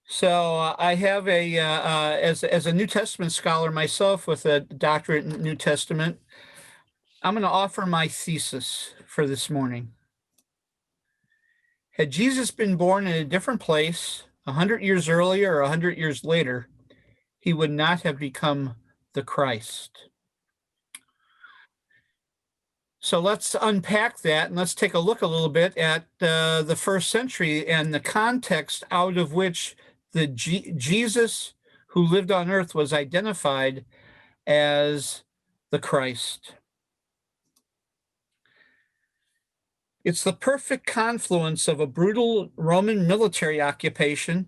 So I have as a New Testament scholar myself with a doctorate in New Testament, I'm going to offer my thesis for this morning. Had Jesus been born in a different place 100 years earlier or 100 years later, he would not have become the Christ. So let's unpack that and let's take a look a little bit at the first century and the context out of which the Jesus who lived on earth was identified as the Christ. It's the perfect confluence of a brutal Roman military occupation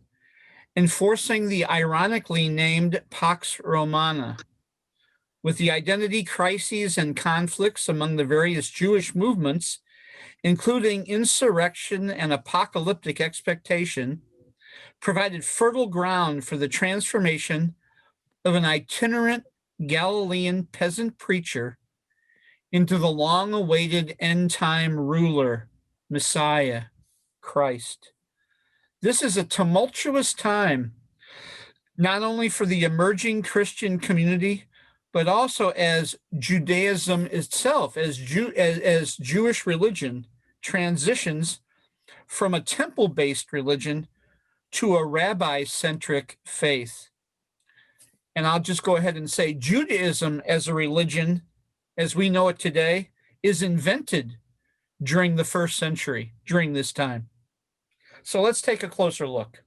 enforcing the ironically named Pax Romana, with the identity crises and conflicts among the various Jewish movements, including insurrection and apocalyptic expectation, provided fertile ground for the transformation of an itinerant Galilean peasant preacher into the long-awaited end-time ruler, Messiah, Christ. This is a tumultuous time, not only for the emerging Christian community, but also as Judaism itself, as Jewish religion transitions from a temple-based religion to a rabbi-centric faith. And I'll just go ahead and say Judaism as a religion, as we know it today, is invented during the first century, during this time. So let's take a closer look.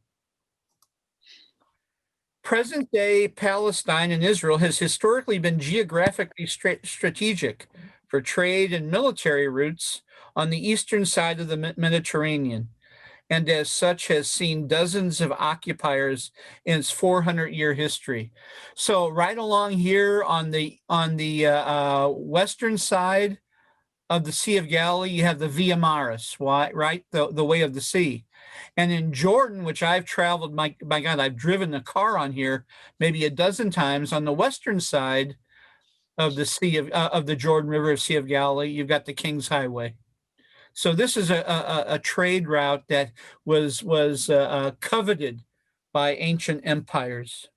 Present-day Palestine and Israel has historically been geographically strategic for trade and military routes on the eastern side of the Mediterranean, and as such has seen dozens of occupiers in its 400-year history. So right along here on the western side of the Sea of Galilee, you have the Via Maris, right? The way of the sea. And in Jordan, which I've traveled, my God, I've driven a car on here maybe a dozen times. On the western side of the the Jordan River, Sea of Galilee, you've got the King's Highway. So this is a trade route that was coveted by ancient empires.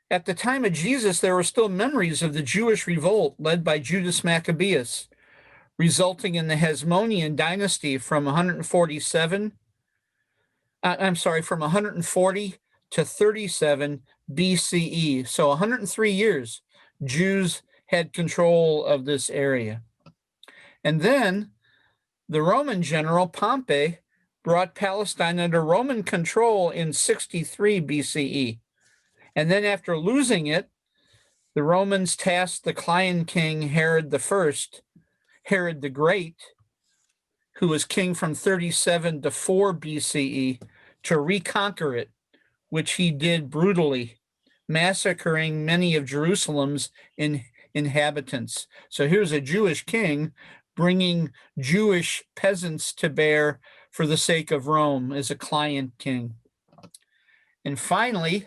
At the time of Jesus, there were still memories of the Jewish revolt led by Judas Maccabeus, resulting in the Hasmonean dynasty from 140 to 37 BCE. So 103 years, Jews had control of this area. And then the Roman general Pompey brought Palestine under Roman control in 63 BCE. And then after losing it, the Romans tasked the client king Herod the Great, who was king from 37 to 4 BCE, to reconquer it, which he did brutally, massacring many of Jerusalem's inhabitants. So here's a Jewish king bringing Jewish peasants to bear for the sake of Rome as a client king. And finally,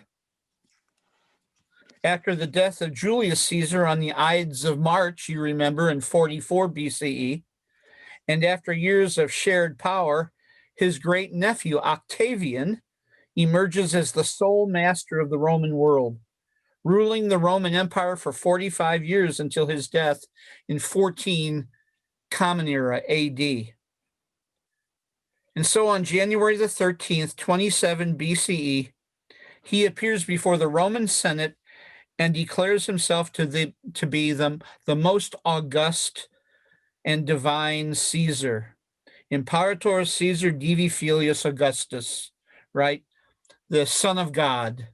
after the death of Julius Caesar on the Ides of March, you remember, in 44 BCE, and after years of shared power, his great nephew Octavian emerges as the sole master of the Roman world, ruling the Roman Empire for 45 years until his death in 14 Common Era AD. And so on January the 13th, 27 BCE, he appears before the Roman Senate and declares himself to be the most august and divine Caesar, Imperator Caesar Divi Filius Augustus, right? The Son of God,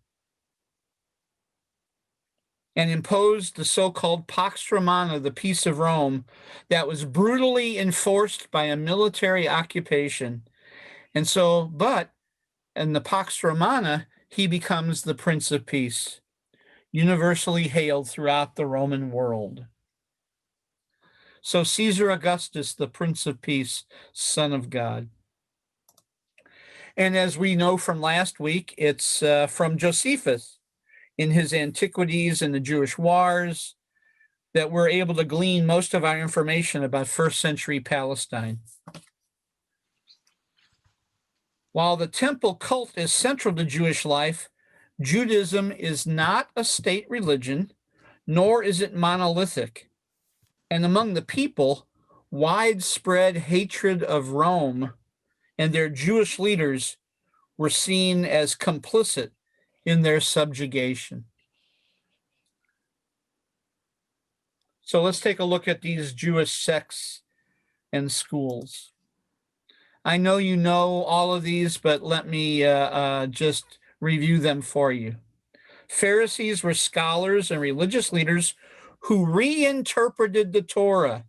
and imposed the so-called Pax Romana, the Peace of Rome, that was brutally enforced by a military occupation. And so, in the Pax Romana, he becomes the Prince of Peace, universally hailed throughout the Roman world. So Caesar Augustus, the Prince of Peace, Son of God. And as we know from last week, it's from Josephus in his Antiquities and the Jewish Wars that we're able to glean most of our information about first century Palestine. While the temple cult is central to Jewish life, Judaism is not a state religion, nor is it monolithic. And among the people, widespread hatred of Rome and their Jewish leaders were seen as complicit in their subjugation. So let's take a look at these Jewish sects and schools. I know you know all of these, but let me just review them for you. Pharisees were scholars and religious leaders who reinterpreted the Torah.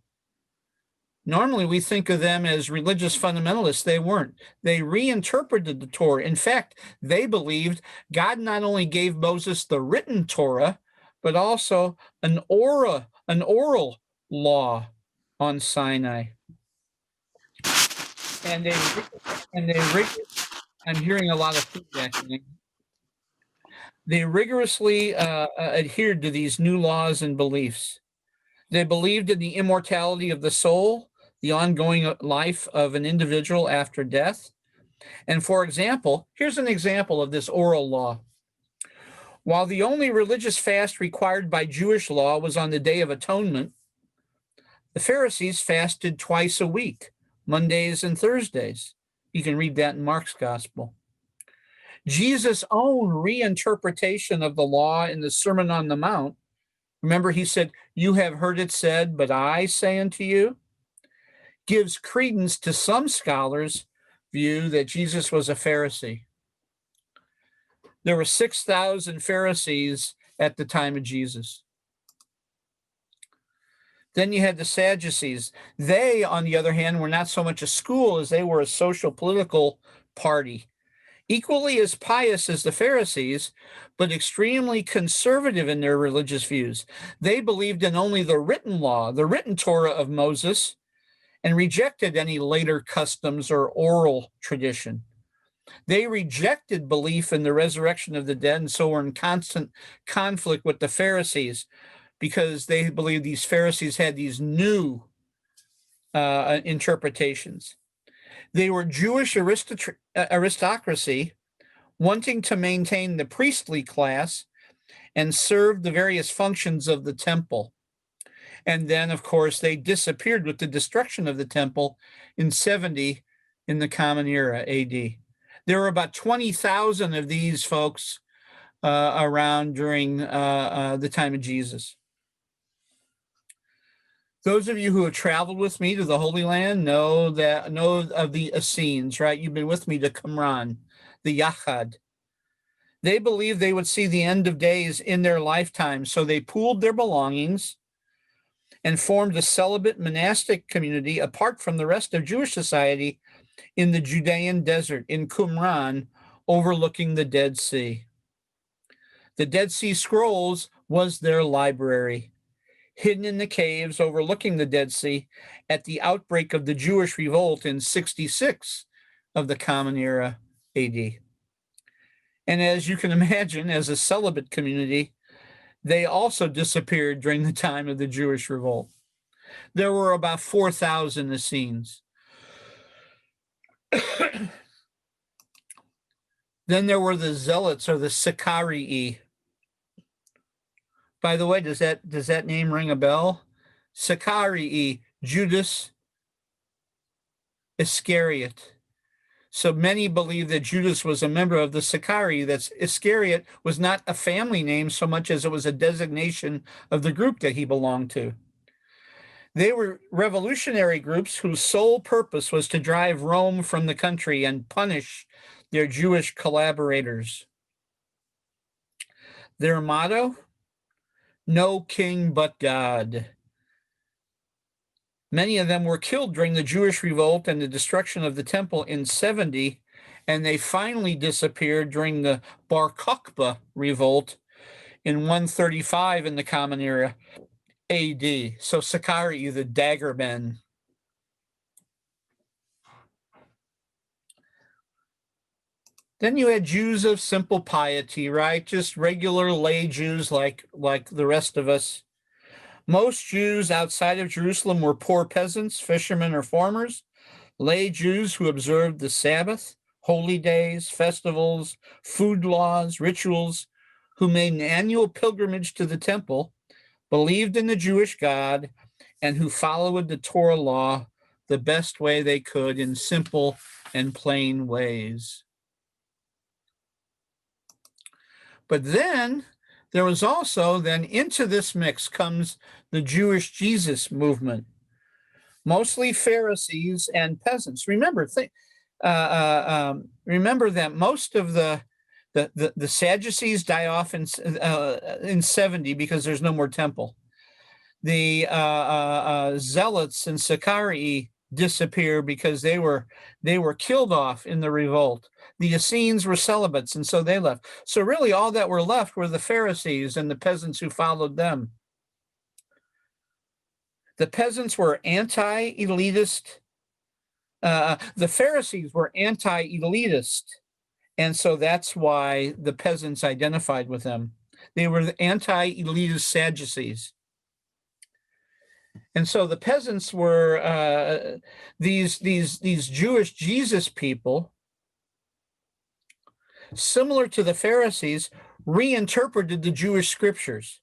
Normally, we think of them as religious fundamentalists. They weren't. They reinterpreted the Torah. In fact, they believed God not only gave Moses the written Torah, but also an oral law on Sinai. And I'm hearing a lot of feedback. They rigorously adhered to these new laws and beliefs. They believed in the immortality of the soul, the ongoing life of an individual after death. And for example, here's an example of this oral law. While the only religious fast required by Jewish law was on the Day of Atonement, the Pharisees fasted twice a week, Mondays and Thursdays. You can read that in Mark's Gospel. Jesus' own reinterpretation of the law in the Sermon on the Mount, remember he said, "You have heard it said, but I say unto you," gives credence to some scholars' view that Jesus was a Pharisee. There were 6,000 Pharisees at the time of Jesus. Then you had the Sadducees. They, on the other hand, were not so much a school as they were a social political party. Equally as pious as the Pharisees, but extremely conservative in their religious views. They believed in only the written law, the written Torah of Moses, and rejected any later customs or oral tradition. They rejected belief in the resurrection of the dead, and so were in constant conflict with the Pharisees because they believed these Pharisees had these new interpretations. They were Jewish aristocracy wanting to maintain the priestly class and serve the various functions of the temple. And then, of course, they disappeared with the destruction of the temple in 70 in the Common Era AD. There were about 20,000 of these folks around during the time of Jesus. Those of you who have traveled with me to the Holy Land know of the Essenes, right? You've been with me to Qumran, the Yachad. They believed they would see the end of days in their lifetime, so they pooled their belongings and formed a celibate monastic community apart from the rest of Jewish society in the Judean desert in Qumran, overlooking the Dead Sea. The Dead Sea Scrolls was their library, hidden in the caves overlooking the Dead Sea at the outbreak of the Jewish revolt in 66 of the Common Era AD. And as you can imagine, as a celibate community, they also disappeared during the time of the Jewish revolt. There were about 4,000 Essenes. Then there were the Zealots, or the Sicarii. By the way, does that name ring a bell? Sicarii, Judas Iscariot. So many believe that Judas was a member of the Sicarii. That Iscariot was not a family name so much as it was a designation of the group that he belonged to. They were revolutionary groups whose sole purpose was to drive Rome from the country and punish their Jewish collaborators. Their motto: no king but God. Many of them were killed during the Jewish revolt and the destruction of the temple in 70, and they finally disappeared during the Bar Kokhba revolt in 135 in the Common Era AD. So Sicarii, the dagger men. Then you had Jews of simple piety, right? Just regular lay Jews like the rest of us. Most Jews outside of Jerusalem were poor peasants, fishermen, or farmers. Lay Jews who observed the Sabbath, holy days, festivals, food laws, rituals, who made an annual pilgrimage to the temple, believed in the Jewish God, and who followed the Torah law the best way they could in simple and plain ways. But then there was also, then into this mix comes the Jewish Jesus movement, mostly Pharisees and peasants. Remember that most of the Sadducees die off in 70 because there's no more temple. The Zealots and Sicarii disappear because they were killed off in the revolt. The Essenes were celibates, and so they left. So really all that were left were the Pharisees and the peasants who followed them. The peasants were anti-elitist. The Pharisees were anti-elitist, and so that's why the peasants identified with them. They were the anti-elitist Sadducees. And so the peasants were these Jewish Jesus people, similar to the Pharisees, reinterpreted the Jewish scriptures.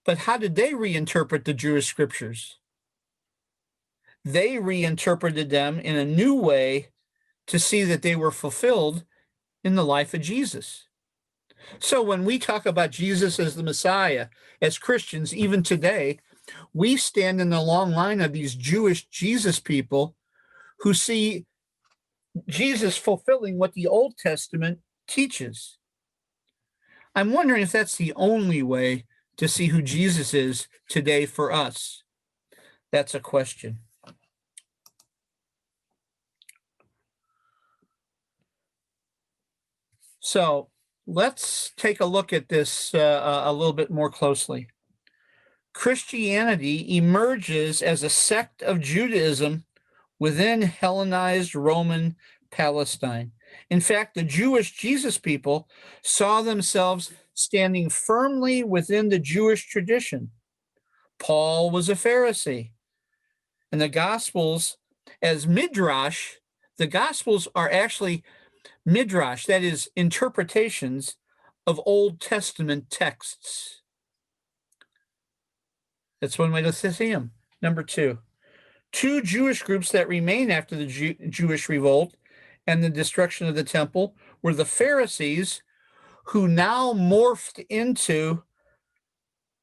But how did they reinterpret the Jewish scriptures? They reinterpreted them in a new way to see that they were fulfilled in the life of Jesus. So when we talk about Jesus as the Messiah, as Christians, even today, we stand in the long line of these Jewish Jesus people who see Jesus fulfilling what the Old Testament teaches. I'm wondering if that's the only way to see who Jesus is today for us. That's a question. So let's take a look at this a little bit more closely. Christianity emerges as a sect of Judaism within Hellenized Roman Palestine. In fact, the Jewish Jesus people saw themselves standing firmly within the Jewish tradition. Paul was a Pharisee, and the Gospels, as Midrash, the Gospels are actually Midrash, that is, interpretations of Old Testament texts. That's one way to see them. Number two Jewish groups that remained after the Jewish revolt and the destruction of the temple were the Pharisees, who now morphed into,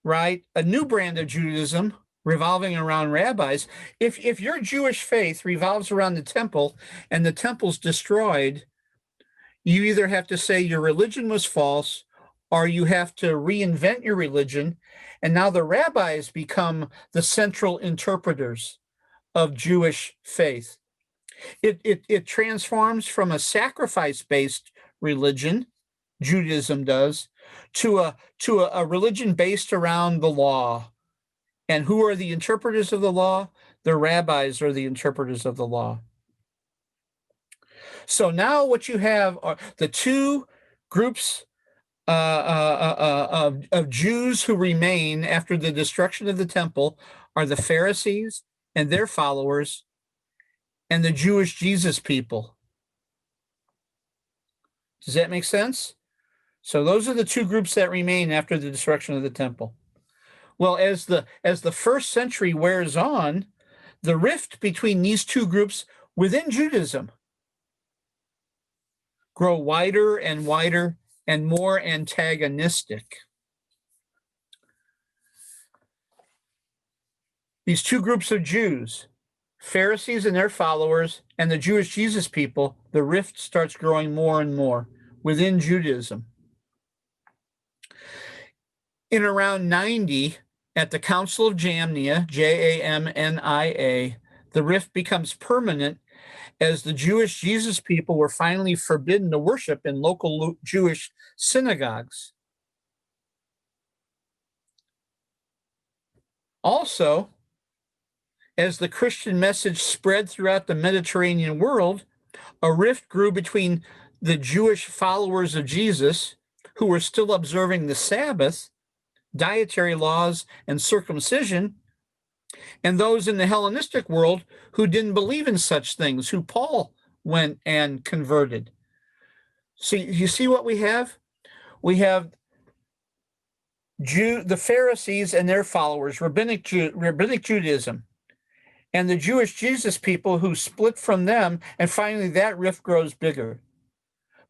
a new brand of Judaism revolving around rabbis. If your Jewish faith revolves around the temple and the temple's destroyed, you either have to say your religion was false or you have to reinvent your religion. And now the rabbis become the central interpreters of Jewish faith. It transforms from a sacrifice-based religion, Judaism does, to a religion based around the law. And who are the interpreters of the law? The rabbis are the interpreters of the law. So now what you have are the two groups of Jews who remain after the destruction of the temple are the Pharisees and their followers and the Jewish Jesus people. Does that make sense? So those are the two groups that remain after the destruction of the temple. Well, as the first century wears on, the rift between these two groups within Judaism grow wider and wider and more antagonistic. These two groups of Jews, Pharisees and their followers, and the Jewish Jesus people, the rift starts growing more and more within Judaism. In around 90, at the Council of Jamnia, Jamnia, the rift becomes permanent as the Jewish Jesus people were finally forbidden to worship in local Jewish synagogues. Also, as the Christian message spread throughout the Mediterranean world, a rift grew between the Jewish followers of Jesus, who were still observing the Sabbath, dietary laws, and circumcision, and those in the Hellenistic world who didn't believe in such things, who Paul went and converted. So you see what we have? We have the Pharisees and their followers, rabbinic Judaism, and the Jewish Jesus people who split from them, and finally that rift grows bigger.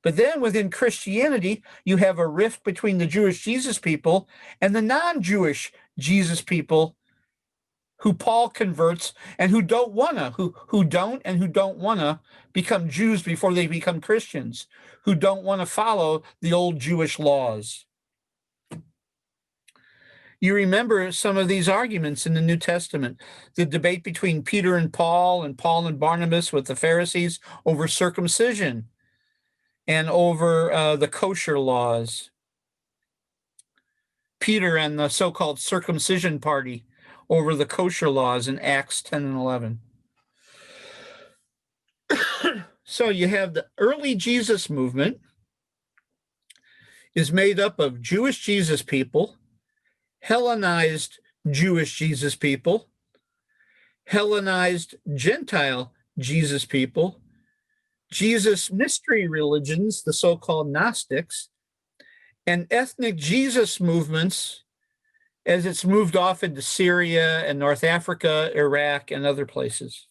But then within Christianity, you have a rift between the Jewish Jesus people and the non-Jewish Jesus people who Paul converts and who don't wanna become Jews before they become Christians, who don't want to follow the old Jewish laws. You remember some of these arguments in the New Testament, the debate between Peter and Paul and Barnabas with the Pharisees over circumcision and over the kosher laws. Peter and the so-called circumcision party over the kosher laws in Acts 10 and 11. So you have the early Jesus movement is made up of Jewish Jesus people, Hellenized Jewish Jesus people, Hellenized Gentile Jesus people, Jesus mystery religions, the so-called Gnostics, and ethnic Jesus movements as it's moved off into Syria and North Africa, Iraq, and other places.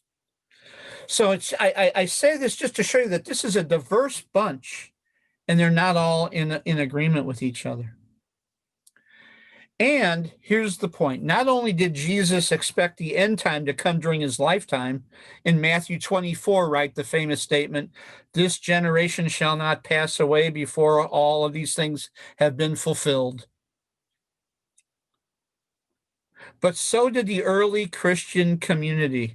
So I say this just to show you that this is a diverse bunch, and they're not all in agreement with each other. And here's the point. Not only did Jesus expect the end time to come during his lifetime, in Matthew 24, write the famous statement, "This generation shall not pass away before all of these things have been fulfilled." But so did the early Christian community.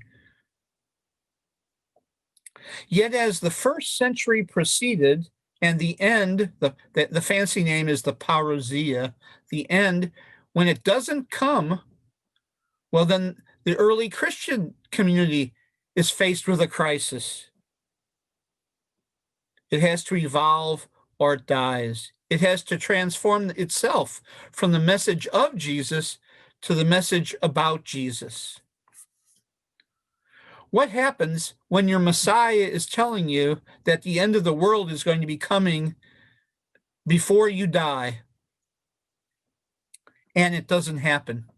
Yet as the first century proceeded and the end, the fancy name is the parousia, the end, when it doesn't come, well, then the early Christian community is faced with a crisis. It has to evolve or it dies. It has to transform itself from the message of Jesus to the message about Jesus. What happens when your Messiah is telling you that the end of the world is going to be coming before you die, and it doesn't happen?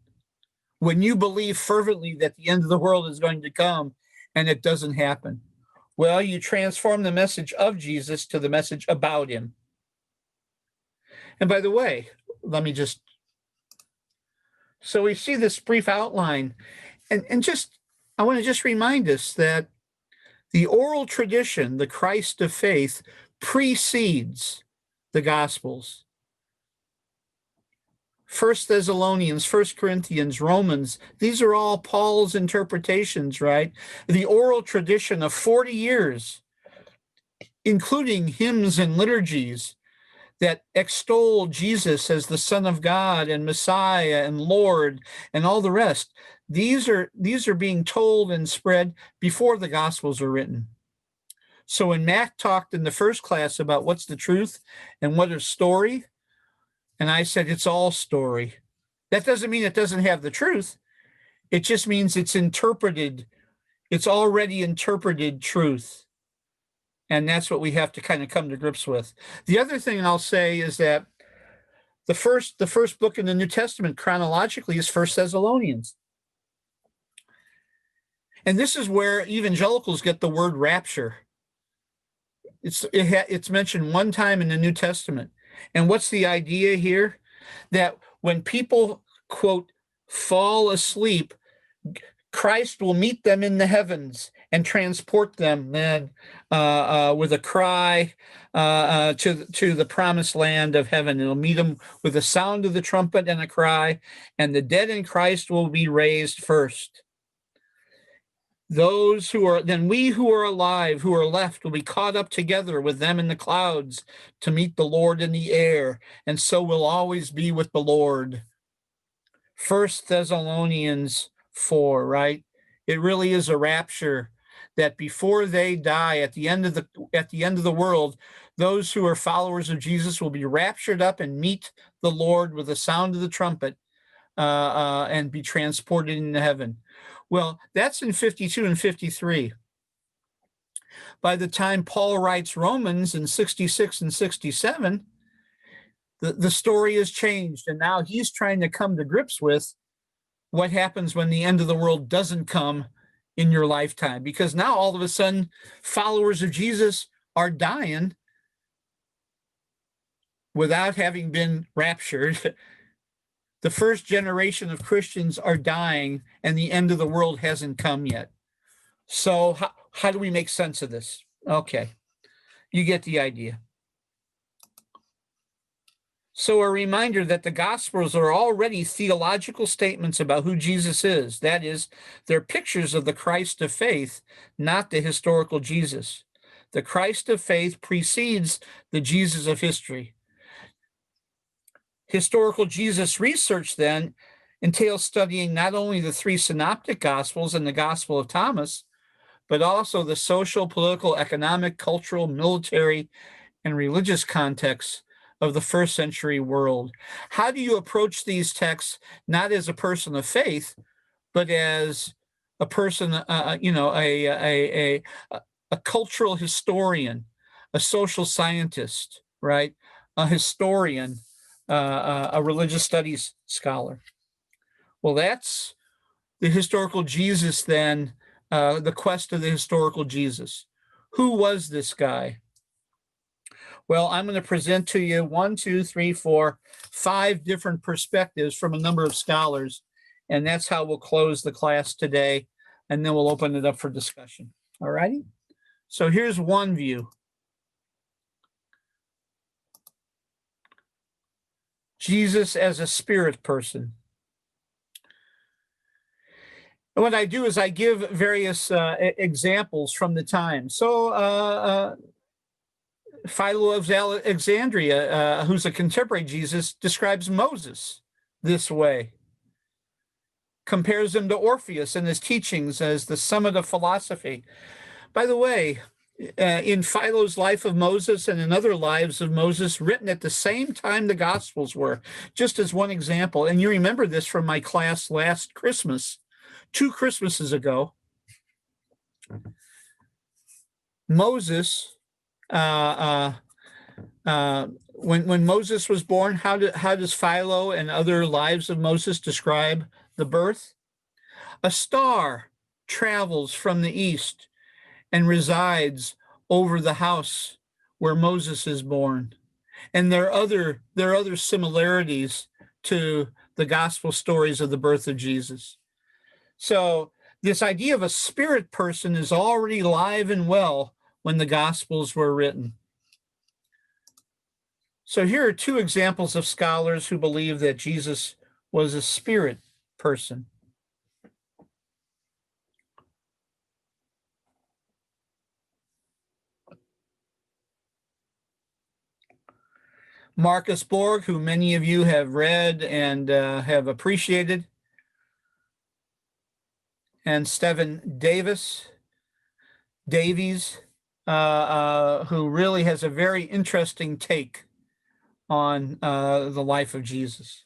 When you believe fervently that the end of the world is going to come and it doesn't happen, well, you transform the message of Jesus to the message about him. And by the way, so we see this brief outline, and I want to just remind us that the oral tradition, the Christ of faith, precedes the Gospels. 1 Thessalonians, 1 Corinthians, Romans, these are all Paul's interpretations, right? The oral tradition of 40 years, including hymns and liturgies that extol Jesus as the Son of God and Messiah and Lord and all the rest. These are being told and spread before the Gospels are written. So when Mac talked in the first class about what's the truth and what is story, and I said it's all story, that doesn't mean it doesn't have the truth. It just means it's interpreted. It's already interpreted truth. And that's what we have to kind of come to grips with. The other thing I'll say is that the first book in the New Testament chronologically is 1 Thessalonians. And this is where evangelicals get the word rapture. It's mentioned one time in the New Testament. And what's the idea here? That when people, quote, fall asleep, Christ will meet them in the heavens and transport them then with a cry to the promised land of heaven. It'll meet them with the sound of the trumpet and a cry, and the dead in Christ will be raised first. We who are alive, who are left, will be caught up together with them in the clouds to meet the Lord in the air, and so will always be with the Lord. 1 Thessalonians 4, right? It really is a rapture that before they die at the end of the world, those who are followers of Jesus will be raptured up and meet the Lord with the sound of the trumpet and be transported into heaven. Well, that's in 52 and 53. By the time Paul writes Romans in 66 and 67, the story has changed, and now he's trying to come to grips with what happens when the end of the world doesn't come in your lifetime, because now all of a sudden followers of Jesus are dying without having been raptured. The first generation of Christians are dying, and the end of the world hasn't come yet. So how do we make sense of this? Okay, you get the idea. So a reminder that the Gospels are already theological statements about who Jesus is. That is, they're pictures of the Christ of faith, not the historical Jesus. The Christ of faith precedes the Jesus of history. Historical Jesus research, then, entails studying not only the three synoptic Gospels and the Gospel of Thomas, but also the social, political, economic, cultural, military, and religious contexts of the first century world. How do you approach these texts not as a person of faith, but as a person, a cultural historian, a social scientist, right? A historian, a religious studies scholar. Well, that's the historical Jesus then, the quest of the historical Jesus. Who was this guy? Well, I'm going to present to you 5 different perspectives from a number of scholars, and that's how we'll close the class today, and then we'll open it up for discussion. All righty? So here's one view. Jesus as a spirit person. And what I do is I give various examples from the time. So Philo of Alexandria, who's a contemporary Jesus, describes Moses this way, compares him to Orpheus and his teachings as the summit of philosophy. By the way, in Philo's Life of Moses and in other lives of Moses written at the same time the Gospels were, just as one example, and you remember this from my class last Christmas, 2 Christmases ago, Moses, when Moses was born, how does Philo and other lives of Moses describe the birth? A star travels from the east and resides over the house where Moses is born. And there are other similarities to the gospel stories of the birth of Jesus. So this idea of a spirit person is already alive and well when the Gospels were written. So here are 2 examples of scholars who believe that Jesus was a spirit person. Marcus Borg, who many of you have read and have appreciated, and Stephen Davies, who really has a very interesting take on the life of Jesus.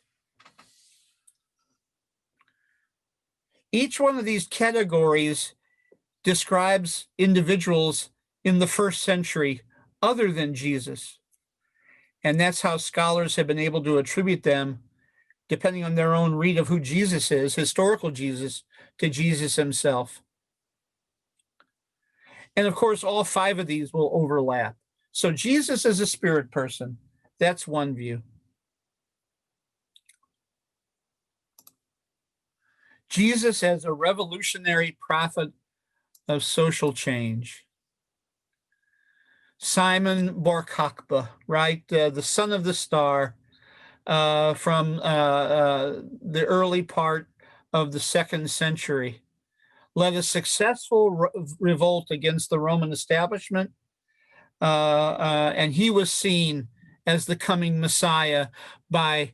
Each one of these categories describes individuals in the first century other than Jesus. And that's how scholars have been able to attribute them, depending on their own read of who Jesus is, historical Jesus, to Jesus himself. And of course, all 5 of these will overlap. So Jesus is a spirit person. That's one view. Jesus as a revolutionary prophet of social change. Simon Bar Kokhba, right? The son of the star from the early part of the 2nd century, led a successful revolt against the Roman establishment, and he was seen as the coming Messiah by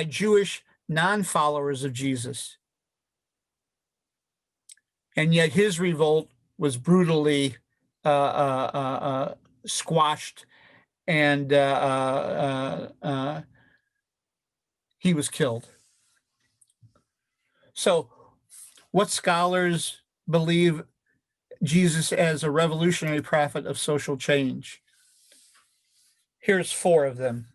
Jewish non-followers of Jesus. And yet his revolt was brutally squashed, and he was killed. So what scholars believe Jesus as a revolutionary prophet of social change. Here's 4 of them.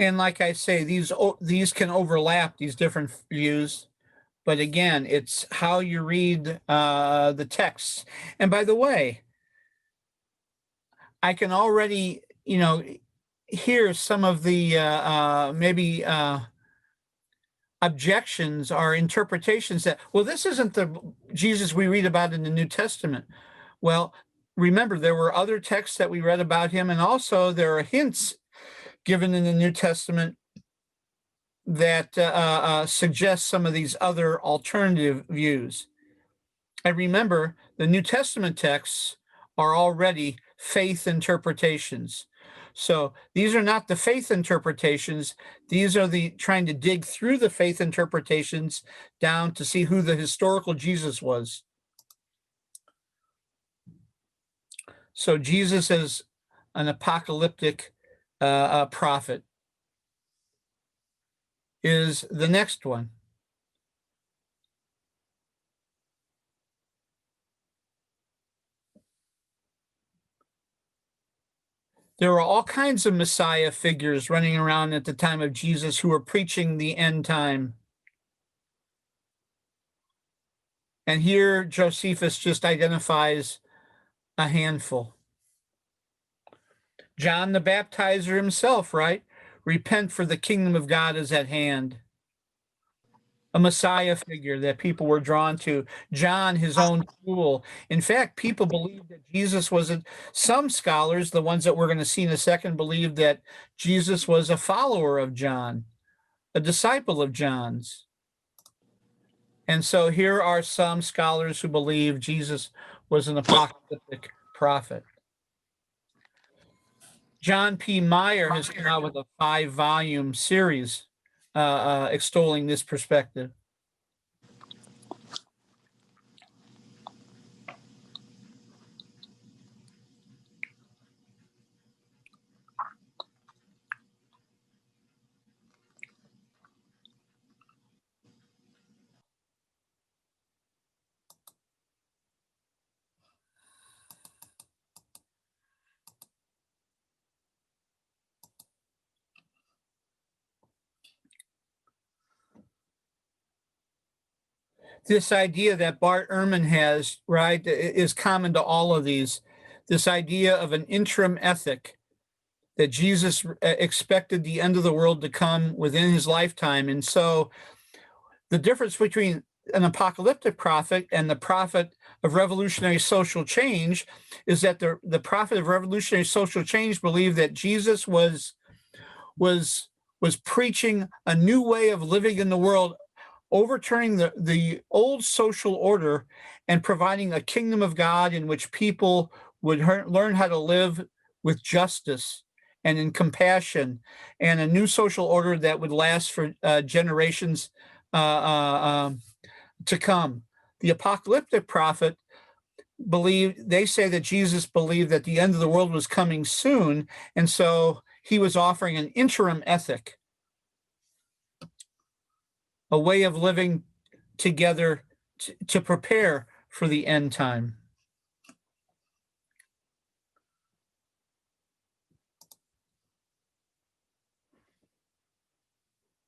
And like I say, these can overlap, these different views. But again, it's how you read the texts. And by the way, I can already, hear some of the maybe objections or interpretations that, well, this isn't the Jesus we read about in the New Testament. Well, remember, there were other texts that we read about him, and also there are hints given in the New Testament that suggest some of these other alternative views. And remember, the New Testament texts are already faith interpretations. So these are not the faith interpretations. These are the trying to dig through the faith interpretations down to see who the historical Jesus was. So Jesus is an apocalyptic prophet is the next one. There were all kinds of Messiah figures running around at the time of Jesus who were preaching the end time. And here Josephus just identifies a handful. John the Baptizer himself, right? Repent, for the kingdom of God is at hand. A Messiah figure that people were drawn to. John, his own tool. In fact, people believed that Jesus was some scholars, the ones that we're going to see in a second, believed that Jesus was a follower of John, a disciple of John's. And so here are some scholars who believe Jesus was an apocalyptic prophet. John P. Meyer has come out with a 5-volume series extolling this perspective. This idea that Bart Ehrman has, right, is common to all of these. This idea of an interim ethic, that Jesus expected the end of the world to come within his lifetime. And so the difference between an apocalyptic prophet and the prophet of revolutionary social change is that the prophet of revolutionary social change believed that Jesus was preaching a new way of living in the world, overturning the old social order and providing a kingdom of God in which people would learn how to live with justice and in compassion, and a new social order that would last for generations to come. The apocalyptic prophet they say that Jesus believed that the end of the world was coming soon, and so he was offering an interim ethic, a way of living together to prepare for the end time.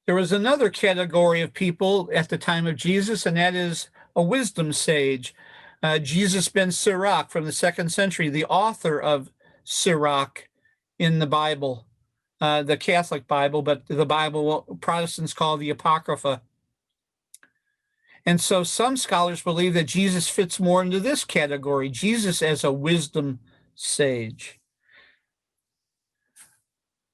There was another category of people at the time of Jesus, and that is a wisdom sage. Jesus ben Sirach from the 2nd century, the author of Sirach in the Bible, the Catholic Bible, but the Bible Protestants call the Apocrypha. And so some scholars believe that Jesus fits more into this category, Jesus as a wisdom sage.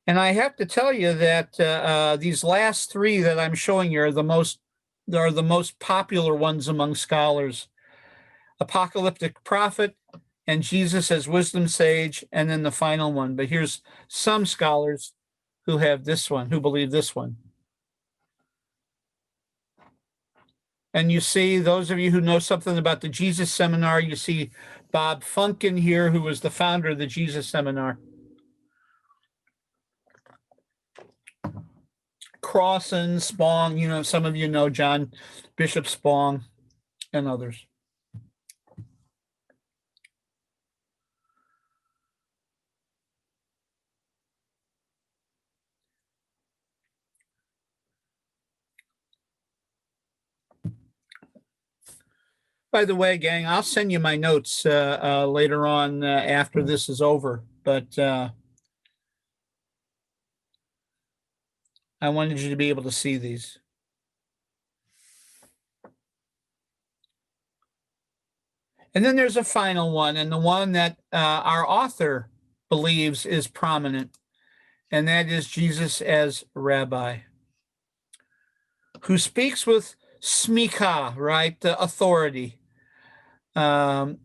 And I have to tell you that these last three that I'm showing you are the most popular ones among scholars. Apocalyptic prophet and Jesus as wisdom sage, and then the final one. But here's some scholars who have this one, who believe this one. And you see, those of you who know something about the Jesus Seminar, you see Bob Funkin here, who was the founder of the Jesus Seminar. Crossan, Spong, some of you know John Bishop Spong and others. By the way, gang, I'll send you my notes later on after this is over, but I wanted you to be able to see these. And then there's a final one, and the one that our author believes is prominent, and that is Jesus as rabbi, who speaks with smika, right, the authority. The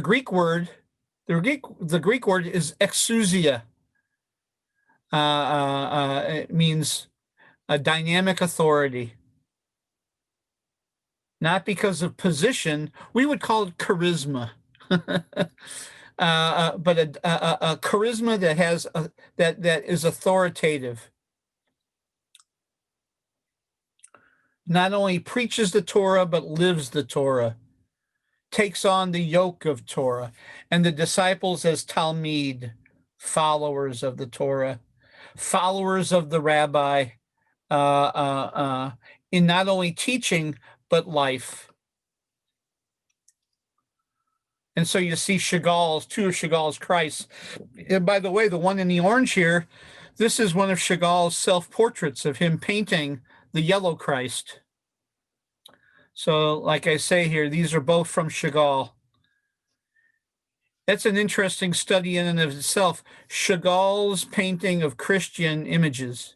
Greek word, the Greek word is exousia. It means a dynamic authority. Not because of position, we would call it charisma. But a charisma that has that is authoritative. Not only preaches the Torah, but lives the Torah, takes on the yoke of Torah, and the disciples as Talmid, followers of the Torah, followers of the rabbi, in not only teaching, but life. And so you see Chagall's, two of Chagall's Christs. And by the way, the one in the orange here, this is one of Chagall's self-portraits of him painting the yellow Christ. So like I say here, these are both from Chagall. That's an interesting study in and of itself. Chagall's painting of Christian images.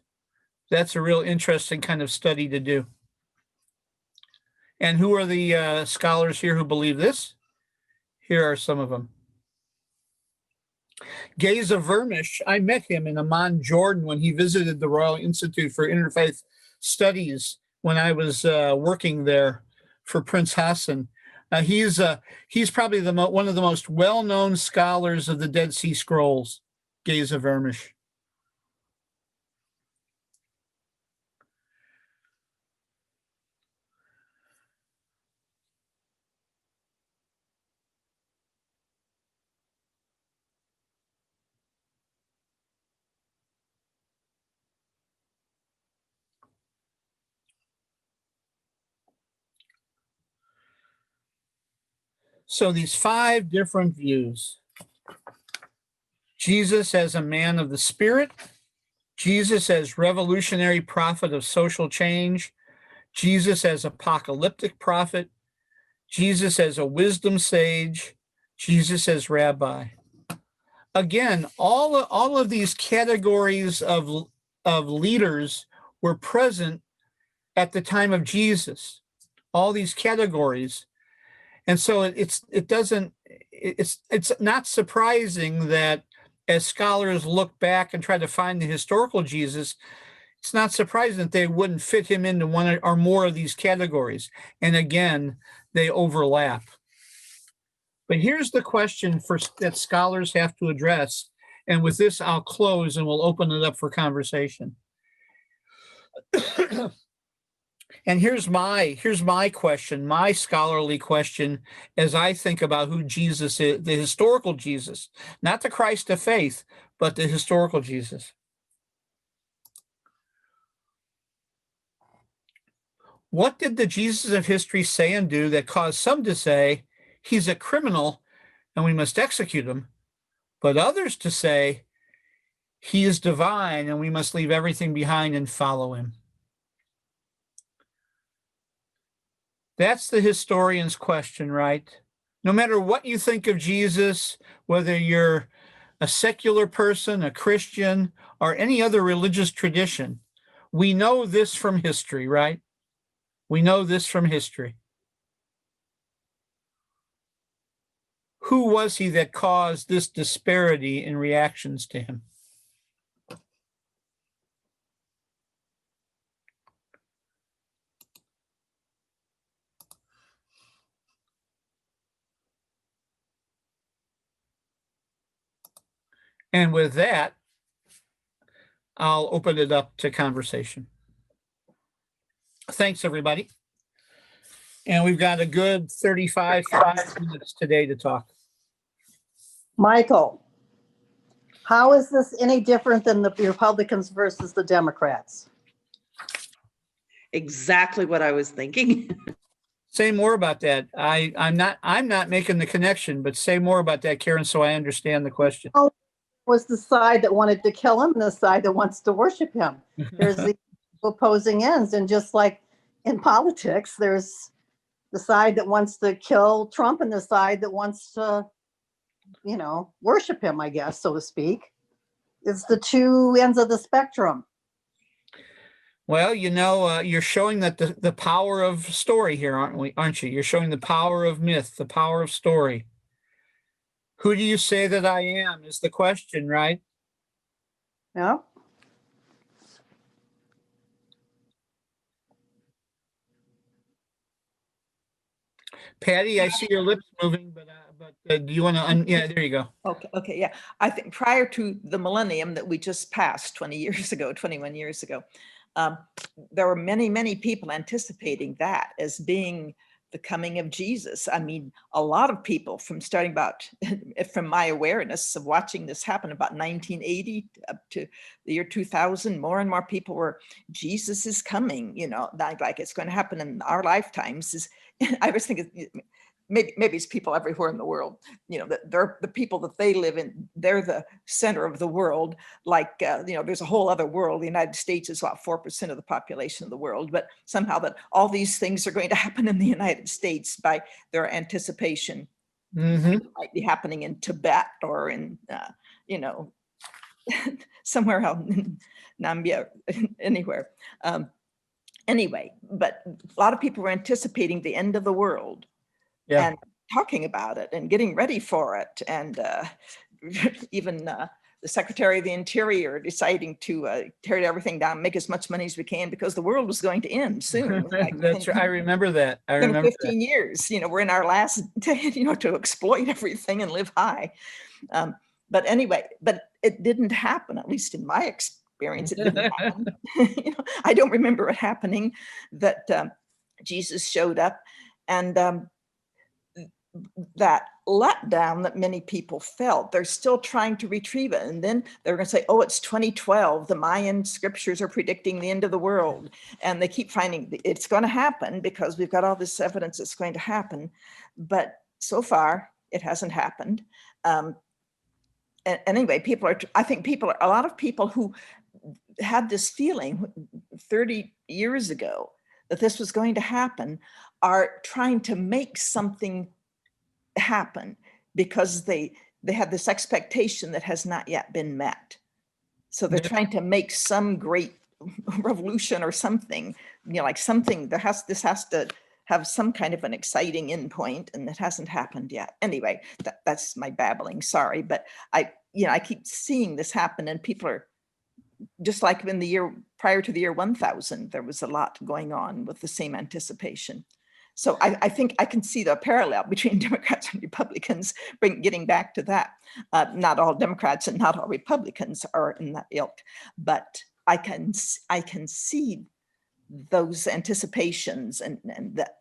That's a real interesting kind of study to do. And who are the scholars here who believe this? Here are some of them. Geza Vermish, I met him in Amman, Jordan, when he visited the Royal Institute for Interfaith Studies when I was working there for Prince Hassan. He's probably one of the most well-known scholars of the Dead Sea Scrolls, Geza Vermish. So these 5 different views. Jesus as a man of the Spirit, Jesus as revolutionary prophet of social change, Jesus as apocalyptic prophet, Jesus as a wisdom sage, Jesus as rabbi. Again, all of these categories of leaders were present at the time of Jesus. All these categories. And so it's not surprising that as scholars look back and try to find the historical Jesus, it's not surprising that they wouldn't fit him into one or more of these categories. And again, they overlap. But here's the question that scholars have to address. And with this, I'll close and we'll open it up for conversation. And here's my question, my scholarly question, as I think about who Jesus is, the historical Jesus, not the Christ of faith, but the historical Jesus. What did the Jesus of history say and do that caused some to say he's a criminal and we must execute him, but others to say he is divine and we must leave everything behind and follow him? That's the historian's question, right? No matter what you think of Jesus, whether you're a secular person, a Christian, or any other religious tradition, we know this from history, right? We know this from history. Who was he that caused this disparity in reactions to him? And with that, I'll open it up to conversation. Thanks, everybody. And we've got a good 35 minutes today to talk. Michael, how is this any different than the Republicans versus the Democrats? Exactly what I was thinking. Say more about that. I'm not making the connection, but say more about that, Karen, so I understand the question. Was the side that wanted to kill him and the side that wants to worship him. There's the opposing ends. And just like in politics, there's the side that wants to kill Trump and the side that wants to, worship him, I guess, so to speak. It's the two ends of the spectrum. Well, you're showing that the power of story here, aren't you? You're showing the power of myth, the power of story. Who do you say that I am is the question, right? Yeah. Patty, I see your lips moving, but do you want to? Yeah, there you go. Okay, yeah. I think prior to the millennium that we just passed 20 years ago, 21 years ago, there were many people anticipating that as being the coming of Jesus. I mean, a lot of people from my awareness of watching this happen about 1980 up to the year 2000, more and more people were, Jesus is coming, like it's going to happen in our lifetimes. I was thinking, maybe it's people everywhere in the world, that they're the people that they live in, they're the center of the world. Like, there's a whole other world. The United States is about 4% of the population of the world, but somehow that all these things are going to happen in the United States by their anticipation. Mm-hmm. It might be happening in Tibet or in, somewhere else, in Namibia, anywhere. Anyway, but a lot of people were anticipating the end of the world. Yeah. And talking about it and getting ready for it. And even the Secretary of the Interior deciding to tear everything down, make as much money as we can because the world was going to end soon. That's right. I remember that. I remember 15 years, we're in our last, to exploit everything and live high. But anyway, but it didn't happen, at least in my experience, it didn't happen. I don't remember it happening that Jesus showed up and that letdown that many people felt, they're still trying to retrieve it. And then they're going to say, oh, it's 2012. The Mayan scriptures are predicting the end of the world. And they keep finding it's going to happen because we've got all this evidence it's going to happen. But so far, it hasn't happened. Anyway, a lot of people who had this feeling 30 years ago that this was going to happen are trying to make something happen because they have this expectation that has not yet been met. So they're trying to make some great revolution or something, like something this has to have some kind of an exciting endpoint, and it hasn't happened yet. Anyway, that's my babbling, sorry, but I keep seeing this happen, and people are just like in the year prior to the year 1000, there was a lot going on with the same anticipation. So I think I can see the parallel between Democrats and Republicans, getting back to that. Not all Democrats and not all Republicans are in that ilk, but I can see those anticipations and that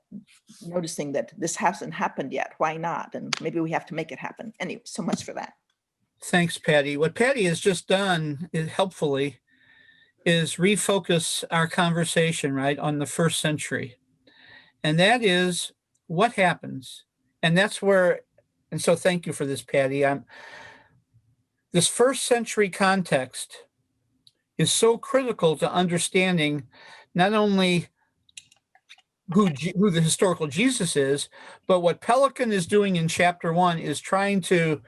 noticing that this hasn't happened yet. Why not? And maybe we have to make it happen. Anyway, so much for that. Thanks, Patty. What Patty has just done helpfully is refocus our conversation, right, on the first century. And that is what happens. And that's where, and so thank you for this, Patty. This first century context is so critical to understanding not only who the historical Jesus is, but what Pelikan is doing in chapter 1 is trying to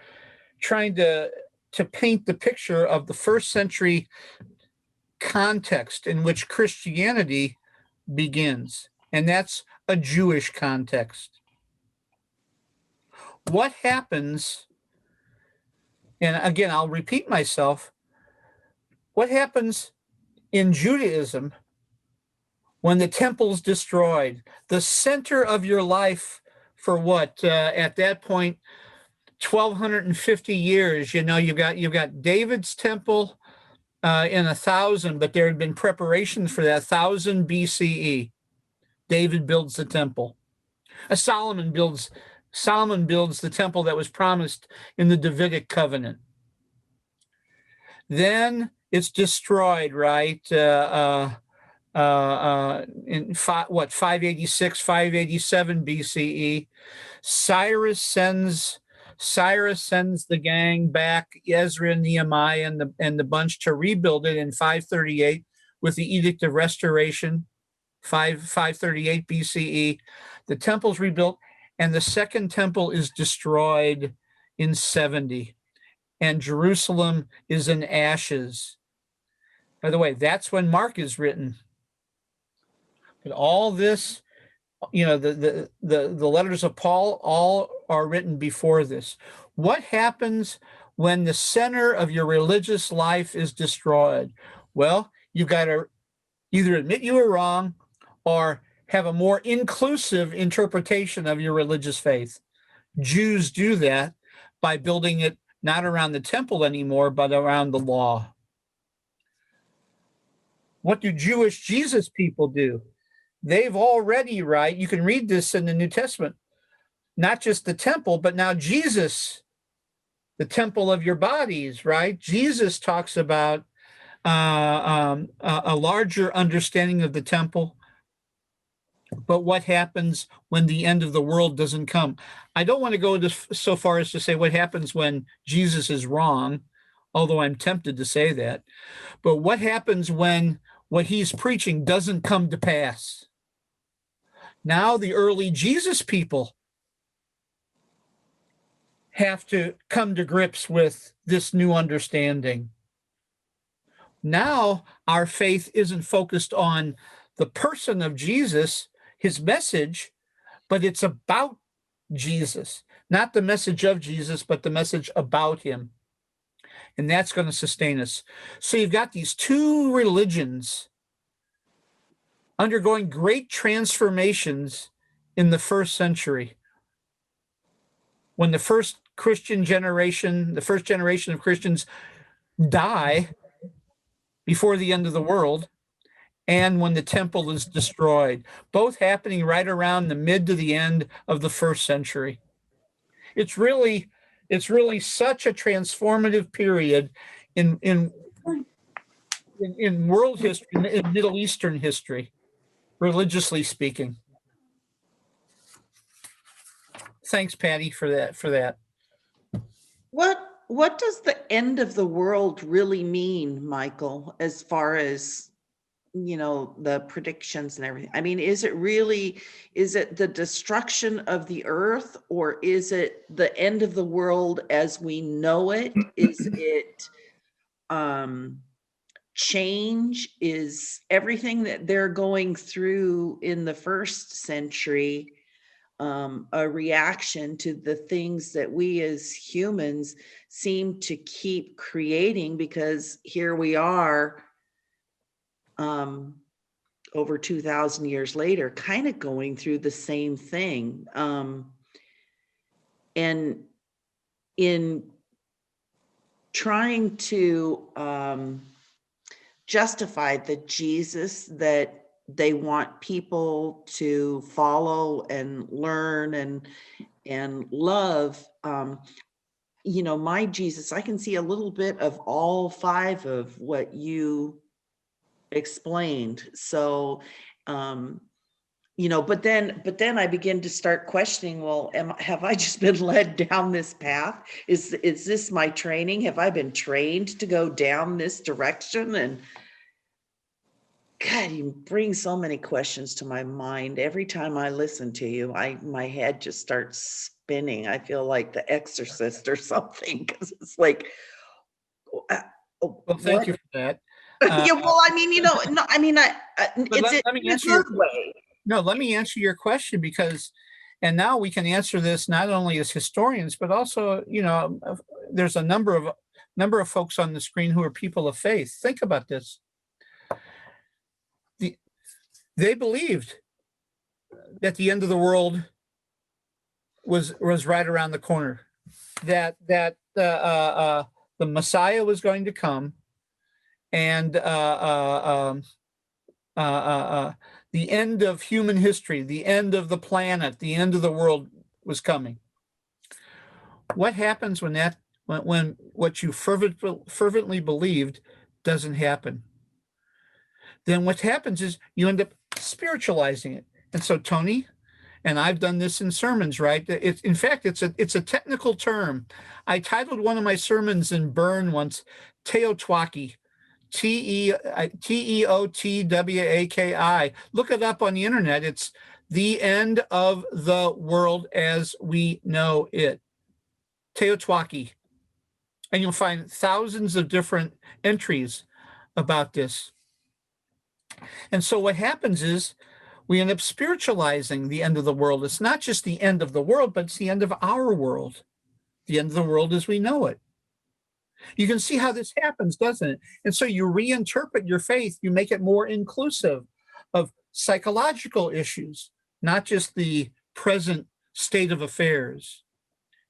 paint the picture of the first century context in which Christianity begins, and that's a Jewish context. What happens, and again, I'll repeat myself, what happens in Judaism when the temple's destroyed, the center of your life for what, at that point, 1250 years, you've got David's temple in 1000, but there had been preparations for that 1000 BCE. David builds the temple. Solomon builds the temple that was promised in the Davidic covenant. Then it's destroyed, right? In 586, 587 BCE. Cyrus sends the gang back, Ezra and Nehemiah and the bunch, to rebuild it in 538 with the Edict of Restoration, 538 BCE. The temple's rebuilt, and the second temple is destroyed in 70, and Jerusalem is in ashes. By the way, that's when Mark is written. But all this, the letters of Paul all are written before this. What happens when the center of your religious life is destroyed? Well, you've got to either admit you were wrong or have a more inclusive interpretation of your religious faith. Jews do that by building it not around the temple anymore, but around the law. What do Jewish Jesus people do? They've already, right? You can read this in the New Testament, not just the temple, but now Jesus, the temple of your bodies, right? Jesus talks about a larger understanding of the temple. But what happens when the end of the world doesn't come? I don't want to go so far as to say what happens when Jesus is wrong, although I'm tempted to say that. But what happens when what he's preaching doesn't come to pass? Now the early Jesus people have to come to grips with this new understanding. Now our faith isn't focused on the person of Jesus, his message, but it's about Jesus, not the message of Jesus, but the message about him. And that's going to sustain us. So you've got these two religions undergoing great transformations in the first century. When the first generation of Christians die before the end of the world, and when the temple is destroyed, both happening right around the mid to the end of the first century. It's really such a transformative period in world history, in Middle Eastern history, religiously speaking. Thanks, Patty, for that. What does the end of the world really mean, Michael, as far as, the predictions and everything? I mean, is it the destruction of the earth, or is it the end of the world as we know it? Is it change? Is everything that they're going through in the first century a reaction to the things that we as humans seem to keep creating? Because here we are, over 2,000 years later, kind of going through the same thing. And in trying to justify the Jesus that they want people to follow and learn and love, my Jesus, I can see a little bit of all five of what you explained. So you know, but then I begin to start questioning, well, have I just been led down this path? Is this my training? Have I been trained to go down this direction? And God, you bring so many questions to my mind. Every time I listen to you, my head just starts spinning. I feel like The Exorcist or something, because it's like, Well, thank what? you for that. Yeah, well, I mean, you know, no, I mean, it's let me in a answer your good way. No, let me answer your question because, and now we can answer this not only as historians, but also, there's a number of folks on the screen who are people of faith. Think about this. They believed that the end of the world was right around the corner, that the Messiah was going to come, and the end of human history, the end of the planet, the end of the world was coming. What happens when what you fervently believed doesn't happen? Then what happens is you end up spiritualizing it. And so, Tony, and I've done this in sermons, right? In fact, it's a technical term. I titled one of my sermons in Bern once, Teotwaki, Teotwaki. Look it up on the internet. It's the end of the world as we know it. Teotwaki. And you'll find thousands of different entries about this. And so what happens is we end up spiritualizing the end of the world. It's not just the end of the world, but it's the end of our world. The end of the world as we know it. You can see how this happens, doesn't it? And so you reinterpret your faith, you make it more inclusive of psychological issues, not just the present state of affairs,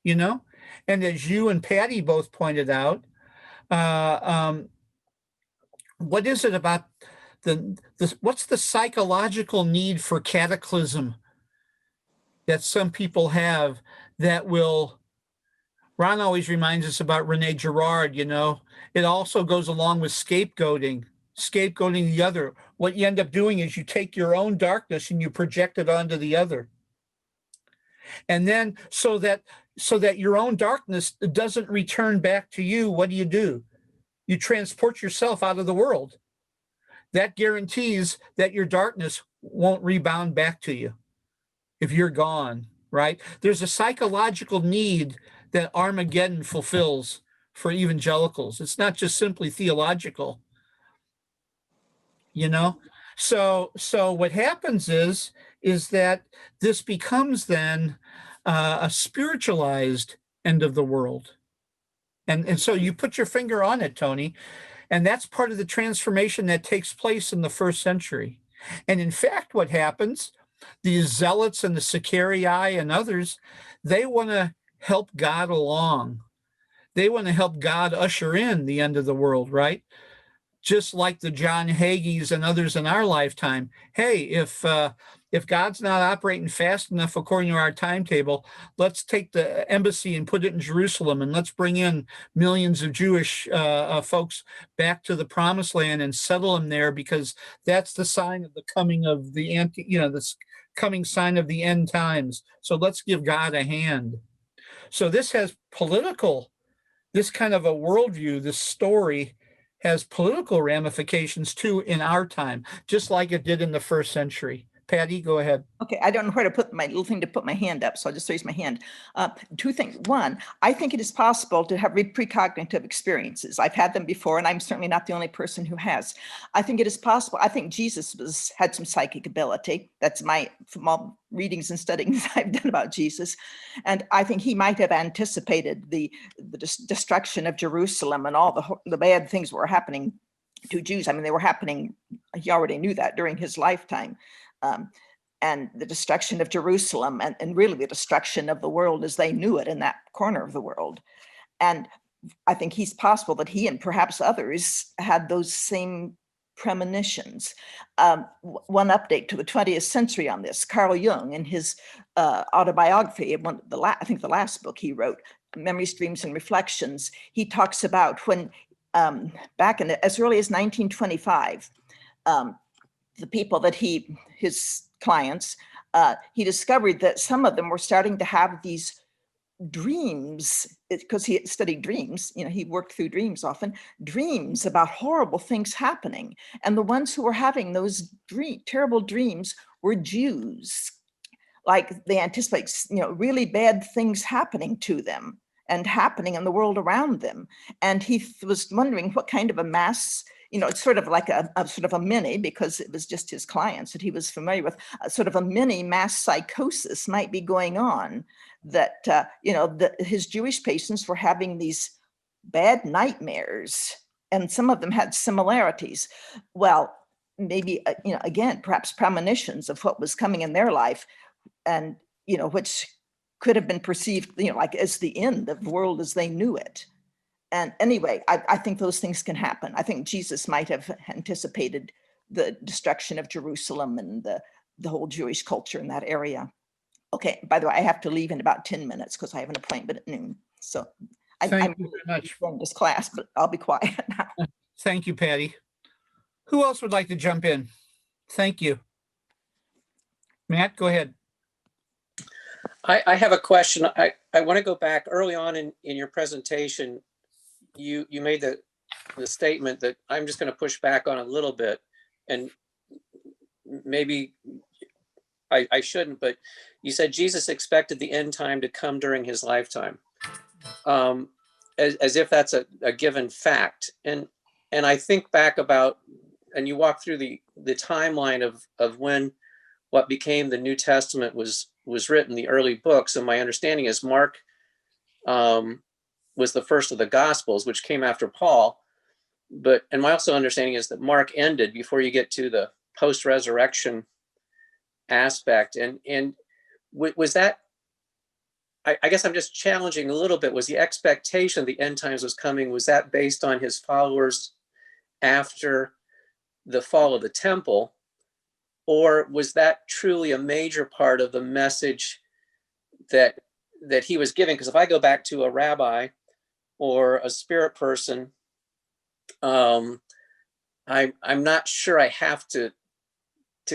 And as you and Patty both pointed out, what is it about what's the psychological need for cataclysm that some people have that will, Ron always reminds us about Rene Girard, it also goes along with scapegoating the other. What you end up doing is you take your own darkness and you project it onto the other. And then so that your own darkness doesn't return back to you, what do? You transport yourself out of the world. That guarantees that your darkness won't rebound back to you if you're gone, right? There's a psychological need that Armageddon fulfills for evangelicals. It's not just simply theological, So what happens is that this becomes then a spiritualized end of the world. And so you put your finger on it, Tony, and that's part of the transformation that takes place in the first century. And in fact, what happens, these zealots and the Sicarii and others, they want to help God along. They want to help God usher in the end of the world, right? Just like the John Hagees and others in our lifetime. Hey, if God's not operating fast enough according to our timetable, let's take the embassy and put it in Jerusalem, and let's bring in millions of Jewish folks back to the Promised Land and settle them there, because that's the sign of the coming of the this coming sign of the end times. So let's give God a hand. So this has this kind of a worldview, this story has political ramifications too in our time, just like it did in the first century. Patty, go ahead. Okay, I don't know where to put my little thing to put my hand up, so I'll just raise my hand. Two things. One, I think it is possible to have precognitive experiences. I've had them before, and I'm certainly not the only person who has. I think it is possible. I think Jesus had some psychic ability. That's from all readings and studyings I've done about Jesus. And I think he might have anticipated the destruction of Jerusalem and all the bad things were happening to Jews. I mean, they were happening, he already knew that during his lifetime. And the destruction of Jerusalem and really the destruction of the world as they knew it in that corner of the world. And I think it's possible that he and perhaps others had those same premonitions. One update to the 20th century on this, Carl Jung in his autobiography, I think the last book he wrote, Memories, Dreams, and Reflections, he talks about when back in as early as 1925, the people that his clients, he discovered that some of them were starting to have these dreams, because he studied dreams, he worked through dreams often, dreams about horrible things happening. And the ones who were having those terrible dreams were Jews. Like they anticipate, really bad things happening to them and happening in the world around them. And he was wondering what kind of a mass, it's sort of like a sort of a mini, because it was just his clients that he was familiar with, sort of a mini mass psychosis might be going on, that, his Jewish patients were having these bad nightmares, and some of them had similarities. Well, maybe, again, perhaps premonitions of what was coming in their life, and, which could have been perceived, like as the end of the world as they knew it. And anyway, I think those things can happen. I think Jesus might have anticipated the destruction of Jerusalem and the whole Jewish culture in that area. Okay, by the way, I have to leave in about 10 minutes because I have an appointment at noon. So Thank you very much for this class, but I'll be quiet now. Thank you, Patty. Who else would like to jump in? Thank you. Matt, go ahead. I have a question. I want to go back early on in your presentation. You made the statement that I'm just going to push back on a little bit, and maybe I shouldn't, but you said Jesus expected the end time to come during his lifetime, as if that's a given fact. And I think back about, and you walk through the timeline of when what became the New Testament was written, the early books. And my understanding is Mark was the first of the Gospels, which came after Paul. And my also understanding is that Mark ended before you get to the post-resurrection aspect. And was that, I guess I'm just challenging a little bit, was the expectation the end times was coming, was that based on his followers after the fall of the temple? Or was that truly a major part of the message that he was giving? Because if I go back to a rabbi or a spirit person, I'm not sure I have to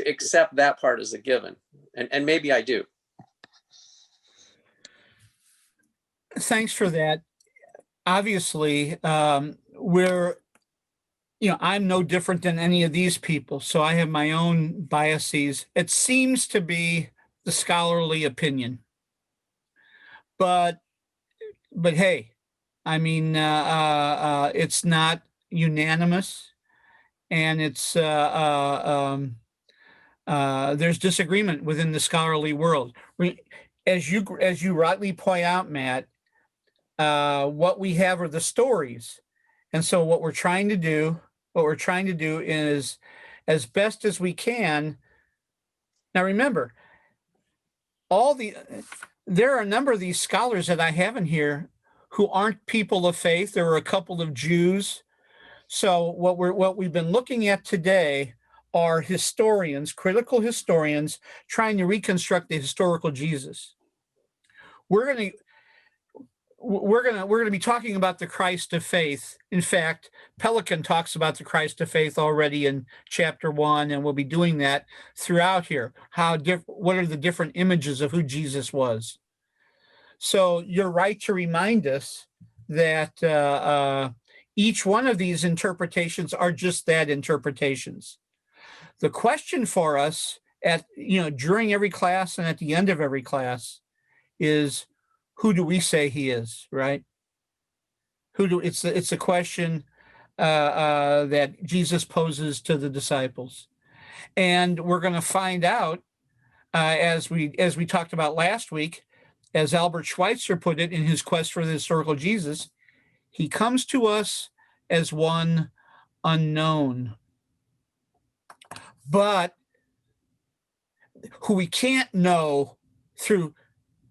accept that part as a given, and maybe I do. Thanks for that. Obviously, I'm no different than any of these people, so I have my own biases. It seems to be the scholarly opinion, but hey, I mean, it's not unanimous, and it's there's disagreement within the scholarly world. As you rightly point out, Matt, what we have are the stories, and so what we're trying to do is, as best as we can. Now, remember, there are a number of these scholars that I have in here who aren't people of faith. There are a couple of Jews. So what we've been looking at today are historians, critical historians, trying to reconstruct the historical Jesus. We're going to be talking about the Christ of faith. In fact, Pelican talks about the Christ of faith already in chapter 1, and we'll be doing that throughout here. What are the different images of who Jesus was? So you're right to remind us that each one of these interpretations are just that, interpretations. The question for us during every class and at the end of every class is, who do we say he is, right? It's a question that Jesus poses to the disciples, and we're going to find out as we talked about last week, as Albert Schweitzer put it in his Quest for the Historical Jesus, he comes to us as one unknown, but who we can't know through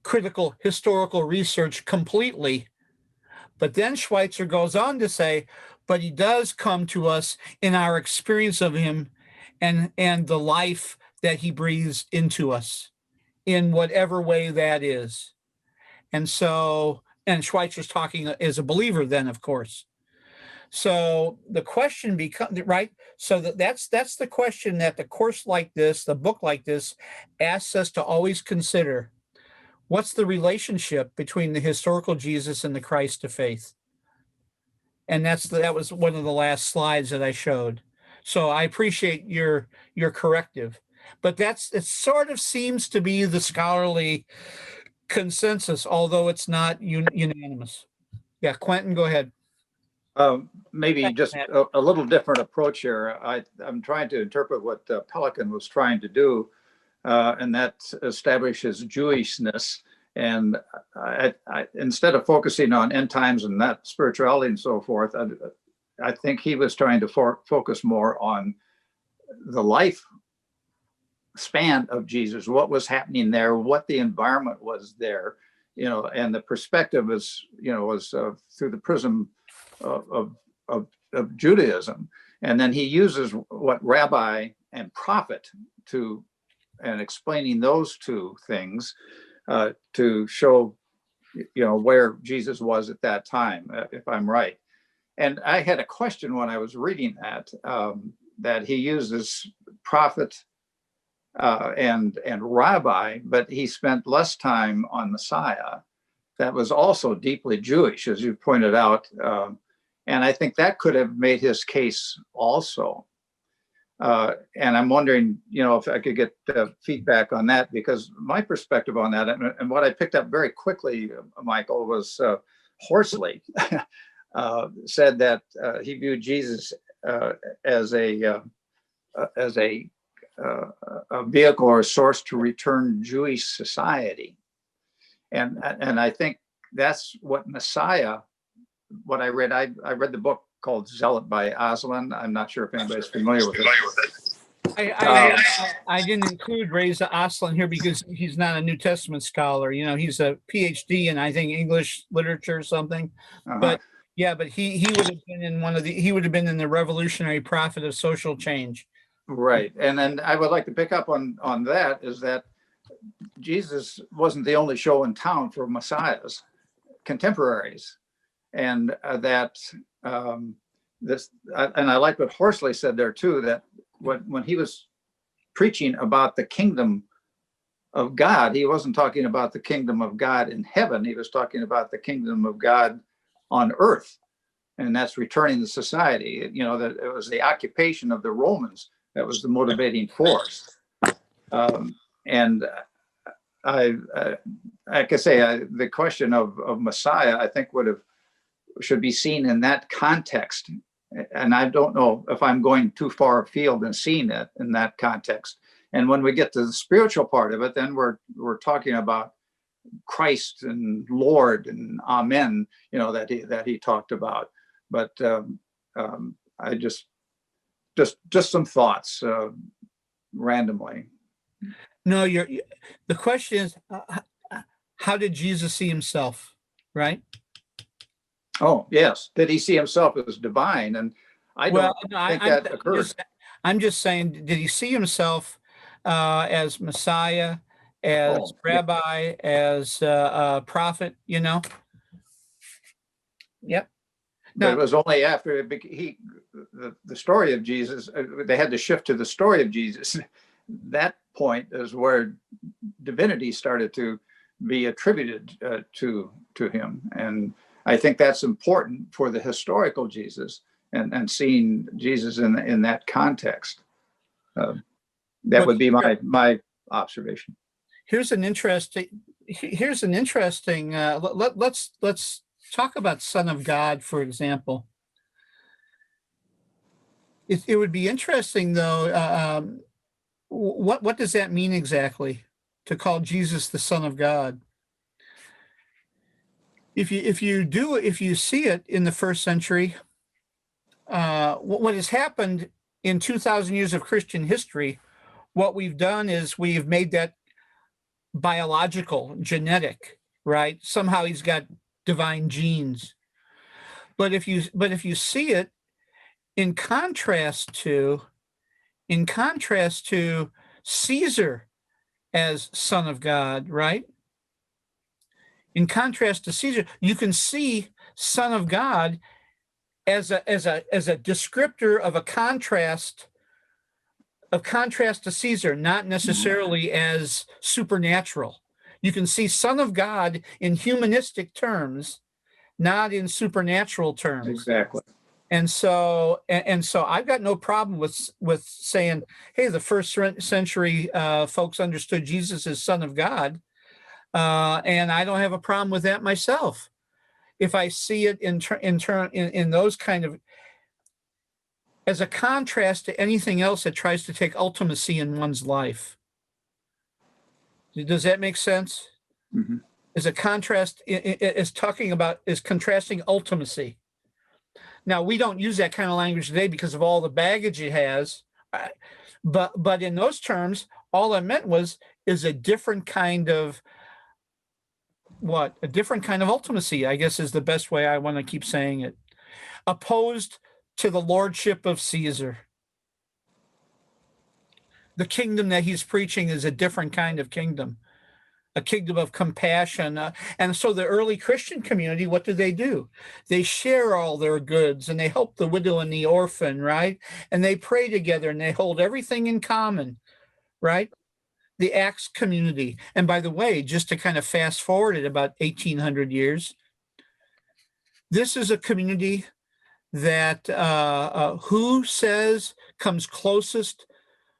critical historical research completely. But then Schweitzer goes on to say, but he does come to us in our experience of him and the life that he breathes into us in whatever way that is. And Schweitzer's talking as a believer then, of course. So the question becomes, right? So that's the question that the course like this, the book like this, asks us to always consider. What's the relationship between the historical Jesus and the Christ of faith? And that was one of the last slides that I showed. So I appreciate your corrective, but it sort of seems to be the scholarly consensus, although it's not unanimous. Yeah, Quentin, go ahead. Maybe just a little different approach here. I'm trying to interpret what Pelican was trying to do, and that establishes Jewishness. And instead of focusing on end times and that spirituality and so forth, I think he was trying to focus more on the life span of Jesus, what was happening there, what the environment was there, and the perspective was through the prism of Judaism. And then he uses what rabbi and prophet and explaining those two things to show, where Jesus was at that time, if I'm right. And I had a question when I was reading that he uses prophet and rabbi, but he spent less time on Messiah. That was also deeply Jewish, as you pointed out. And I think that could have made his case also. And I'm wondering, if I could get feedback on that, because my perspective on that, and what I picked up very quickly, Michael, was Horsley said that he viewed Jesus as a vehicle or a source to return Jewish society. And I think that's what Messiah, what I read the book called Zealot by Aslan. I'm not sure if anybody's familiar with it. I didn't include Reza Aslan here because he's not a New Testament scholar. He's a PhD in, I think, English literature or something. But yeah, but he would have been in he would have been in the Revolutionary Prophet of Social Change. Right. And then I would like to pick up on that, is that Jesus wasn't the only show in town for messiahs, contemporaries. And that and I like what Horsley said there too, that when he was preaching about the kingdom of God, he wasn't talking about the kingdom of God in heaven. He was talking about the kingdom of God on earth. And that's returning the society. That it was the occupation of the Romans that was the motivating force. And like I say, the question of Messiah, I think should be seen in that context. And I don't know if I'm going too far afield and seeing it in that context. And when we get to the spiritual part of it, then we're talking about Christ and Lord and Amen, that he talked about. But I just some thoughts randomly. No, the question is, how did Jesus see himself, right? Oh, yes. Did he see himself as divine? And I don't think that occurred. I'm just saying, did he see himself as Messiah, as rabbi, as prophet, Yep. But it was only after the story of Jesus, they had to shift to the story of Jesus. That point is where divinity started to be attributed to him. And I think that's important for the historical Jesus and seeing Jesus in that context. That would be my observation. Here's an interesting. Let's talk about Son of God, for example. It would be interesting, though. What does that mean exactly, to call Jesus the Son of God? If you see it in the first century, what has happened in 2,000 years of Christian history, what we've done is we've made that biological, genetic, right? Somehow he's got divine genes. But if you see it in contrast to Caesar as Son of God, right? In contrast to Caesar, you can see Son of God as a descriptor of a contrast to Caesar, not necessarily as supernatural. You can see Son of God in humanistic terms, not in supernatural terms. Exactly. And so I've got no problem with saying, hey, the first century folks understood Jesus as Son of God, and I don't have a problem with that myself. If I see it in those kind of, as a contrast to anything else that tries to take ultimacy in one's life. Does that make sense? Mm-hmm. As a contrast, is contrasting ultimacy. Now, we don't use that kind of language today because of all the baggage it has. But in those terms, all I meant is a different kind of a different kind of ultimacy, I guess, is the best way I want to keep saying it. Opposed to the lordship of Caesar. The kingdom that he's preaching is a different kind of kingdom, a kingdom of compassion. And so the early Christian community, what do? They share all their goods and they help the widow and the orphan, right? And they pray together and they hold everything in common, right? The Acts community. And by the way, just to kind of fast forward it about 1800 years, this is a community that who says comes closest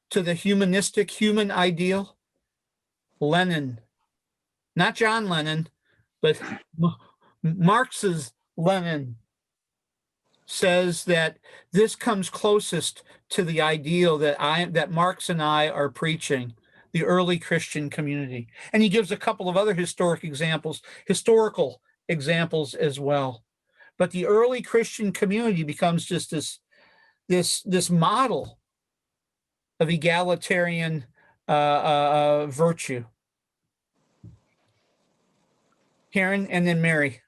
to the human ideal? Lenin. Not John Lennon, but Marx's Lenin says that this comes closest to the ideal that Marx and I are preaching, the early Christian community. And he gives a couple of other historical examples as well. But the early Christian community becomes just this model of egalitarian virtue. Karen, and then Mary.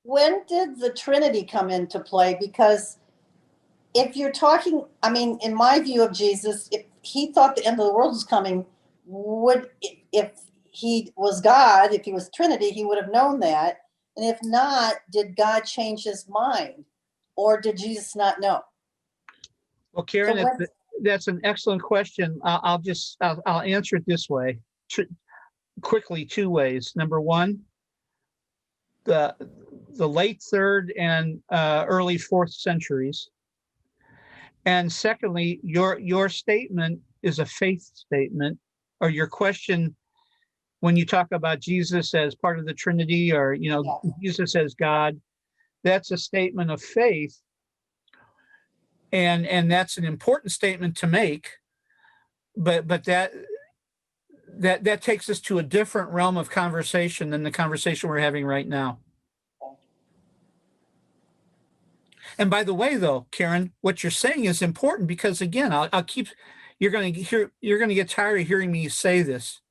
When did the Trinity come into play? Because if you're talking, I mean, in my view of Jesus, if he thought the end of the world was coming, if he was God, if he was Trinity, he would have known that. And if not, did God change his mind? Or did Jesus not know? Well, Karen, So that's an excellent question. I'll answer it this way, quickly, two ways. Number one, the late 3rd and early 4th centuries. And secondly, your statement is a faith statement, or your question when you talk about Jesus as part of the Trinity, or Jesus as God, that's a statement of faith. And that's an important statement to make, but that takes us to a different realm of conversation than the conversation we're having right now. And by the way, though, Karen, what you're saying is important because, again, you're going to get tired of hearing me say this.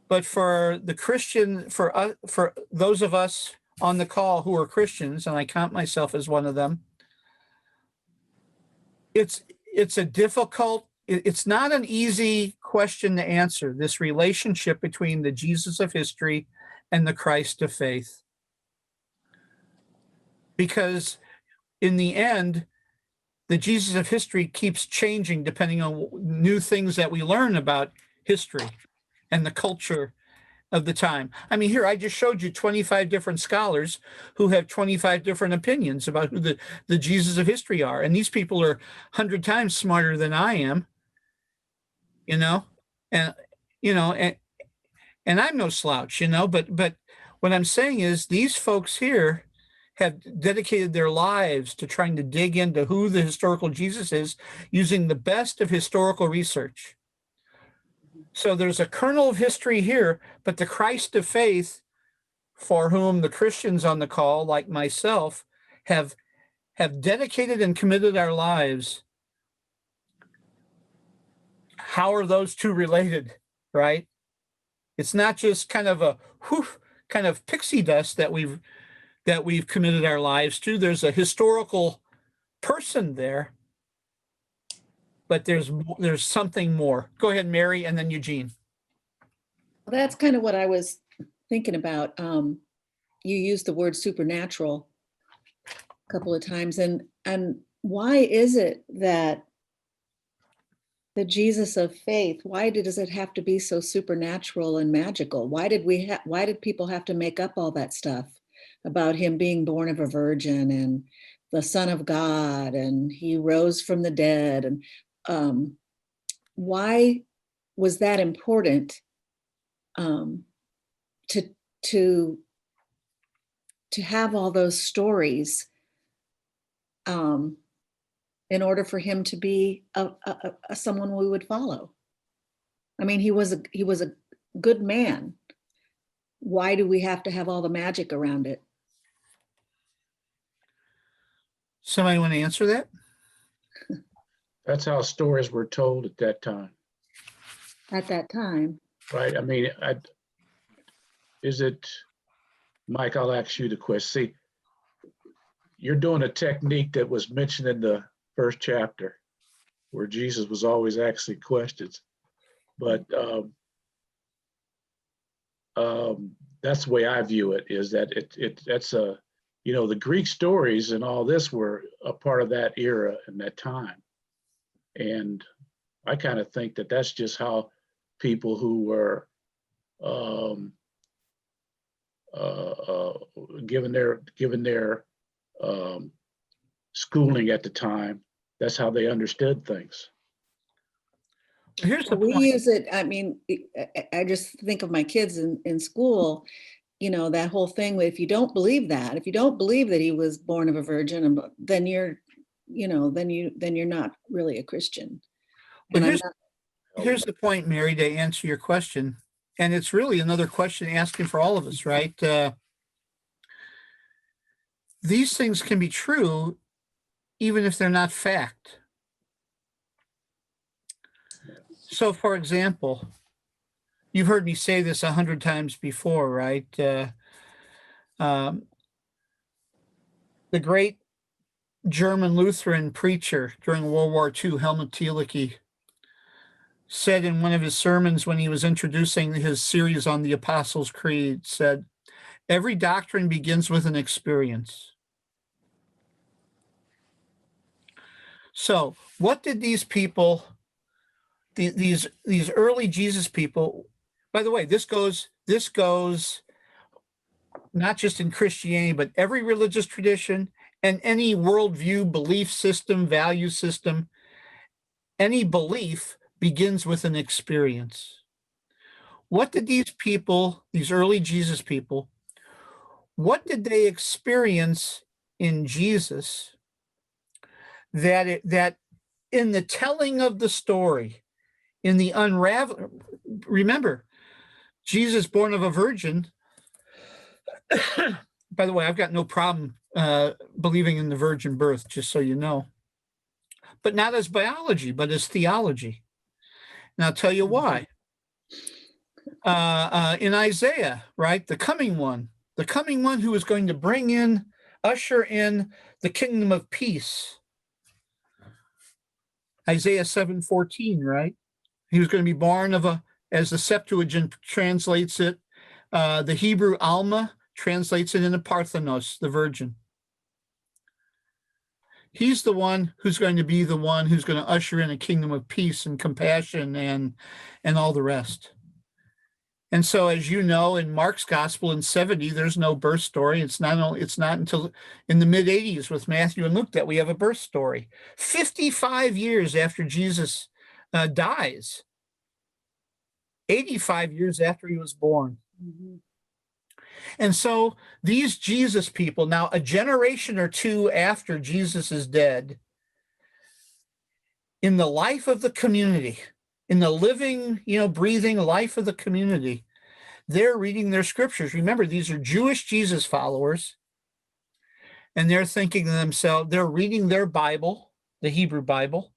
But for the Christian, for those of us on the call who are Christians, and I count myself as one of them, it's not an easy question to answer, this relationship between the Jesus of history and the Christ of faith. Because in the end, the Jesus of history keeps changing depending on new things that we learn about history and the culture of the time. I mean, here, I just showed you 25 different scholars who have 25 different opinions about who the Jesus of history are. And these people are 100 times smarter than I am, and I'm no slouch, but what I'm saying is these folks here have dedicated their lives to trying to dig into who the historical Jesus is using the best of historical research. So there's a kernel of history here, but the Christ of faith, for whom the Christians on the call, like myself, have dedicated and committed our lives. How are those two related, right? It's not just kind of a kind of pixie dust that we've committed our lives to. There's a historical person there, but there's something more. Go ahead, Mary, and then Eugene. That's kind of what I was thinking about. You used the word supernatural. couple of times. And why is it that the Jesus of faith, why does it have to be so supernatural and magical? Why did people have to make up all that stuff about him being born of a virgin and the Son of God and he rose from the dead? And why was that important to have all those stories in order for him to be a someone we would follow? I mean, he was a good man. Why do we have to have all the magic around it? Somebody want to answer that? That's how stories were told at that time, At that time, right? I mean, is it, Mike, I'll ask you the question. See, you're doing a technique that was mentioned in the first chapter where Jesus was always asking questions. But that's the way I view it, is that that's a, you know, the Greek stories and all this were a part of that era and that time. And I kind of think that that's just how people who were given their schooling at the time, that's how they understood things. Here's the we point. use it. I mean, I just think of my kids in school, you know, that whole thing where if you don't believe that he was born of a virgin, then you're not really a Christian. But And here's the point, Mary, to answer your question. And it's really another question asking for all of us, right? These things can be true even if they're not fact. So, for example, you've heard me say this 100 times before, right? The great German Lutheran preacher during World War II, Helmut Thielicke, said in one of his sermons when he was introducing his series on the Apostles' Creed, said, "Every doctrine begins with an experience." So what did these people, these early Jesus people, by the way, this goes not just in Christianity, but every religious tradition and any worldview, belief system, value system, any belief begins with an experience. What did these people, these early Jesus people, what did they experience in Jesus that in the telling of the story, in the unravel, remember, Jesus born of a virgin. By the way, I've got no problem believing in the virgin birth, just so you know, but not as biology, but as theology. And I'll tell you why. In Isaiah, right, the coming one who is going to usher in the kingdom of peace. Isaiah 7:14, right? He was going to be born as the Septuagint translates it, the Hebrew Alma translates it into Parthenos, the virgin. He's the one who's going to be the one who's going to usher in a kingdom of peace and compassion and all the rest. And so, as you know, in Mark's gospel in 70, there's no birth story. It's not until in the mid-80s with Matthew and Luke that we have a birth story. 55 years after Jesus dies, 85 years after he was born. Mm-hmm. And so these Jesus people, now a generation or two after Jesus is dead, in the life of the community, in the living, breathing life of the community, they're reading their scriptures. Remember, these are Jewish Jesus followers, and they're thinking to themselves, they're reading their Bible, the Hebrew Bible,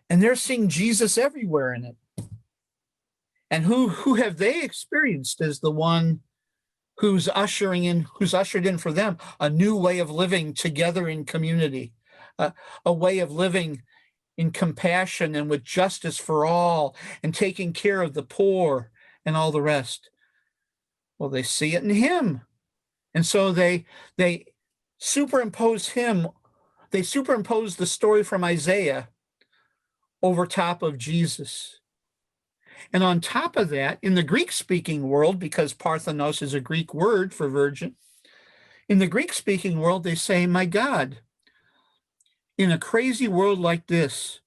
and they're seeing Jesus everywhere in it. And who have they experienced as the one who's ushered in for them a new way of living together in community, a way of living in compassion and with justice for all and taking care of the poor and all the rest? Well, they see it in him. And so they superimpose him. They superimpose the story from Isaiah over top of Jesus. And on top of that, in the Greek-speaking world, because Parthenos is a Greek word for virgin, in the Greek-speaking world, they say, my God, in a crazy world like this,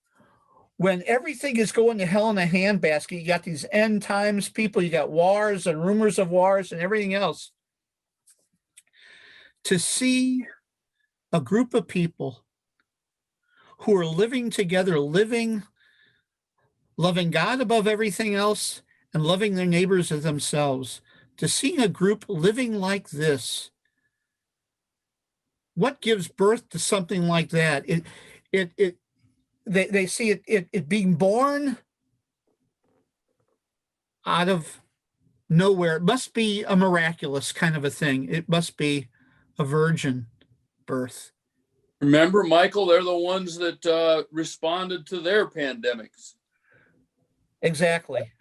when everything is going to hell in a handbasket, you got these end times people, you got wars and rumors of wars and everything else. To see a group of people who are living together, loving God above everything else and loving their neighbors as themselves, to see a group living like this, what gives birth to something like that? They see it being born out of nowhere. It must be a miraculous kind of a thing. It must be a virgin birth. Remember, Michael, they're the ones that responded to their pandemics. Exactly.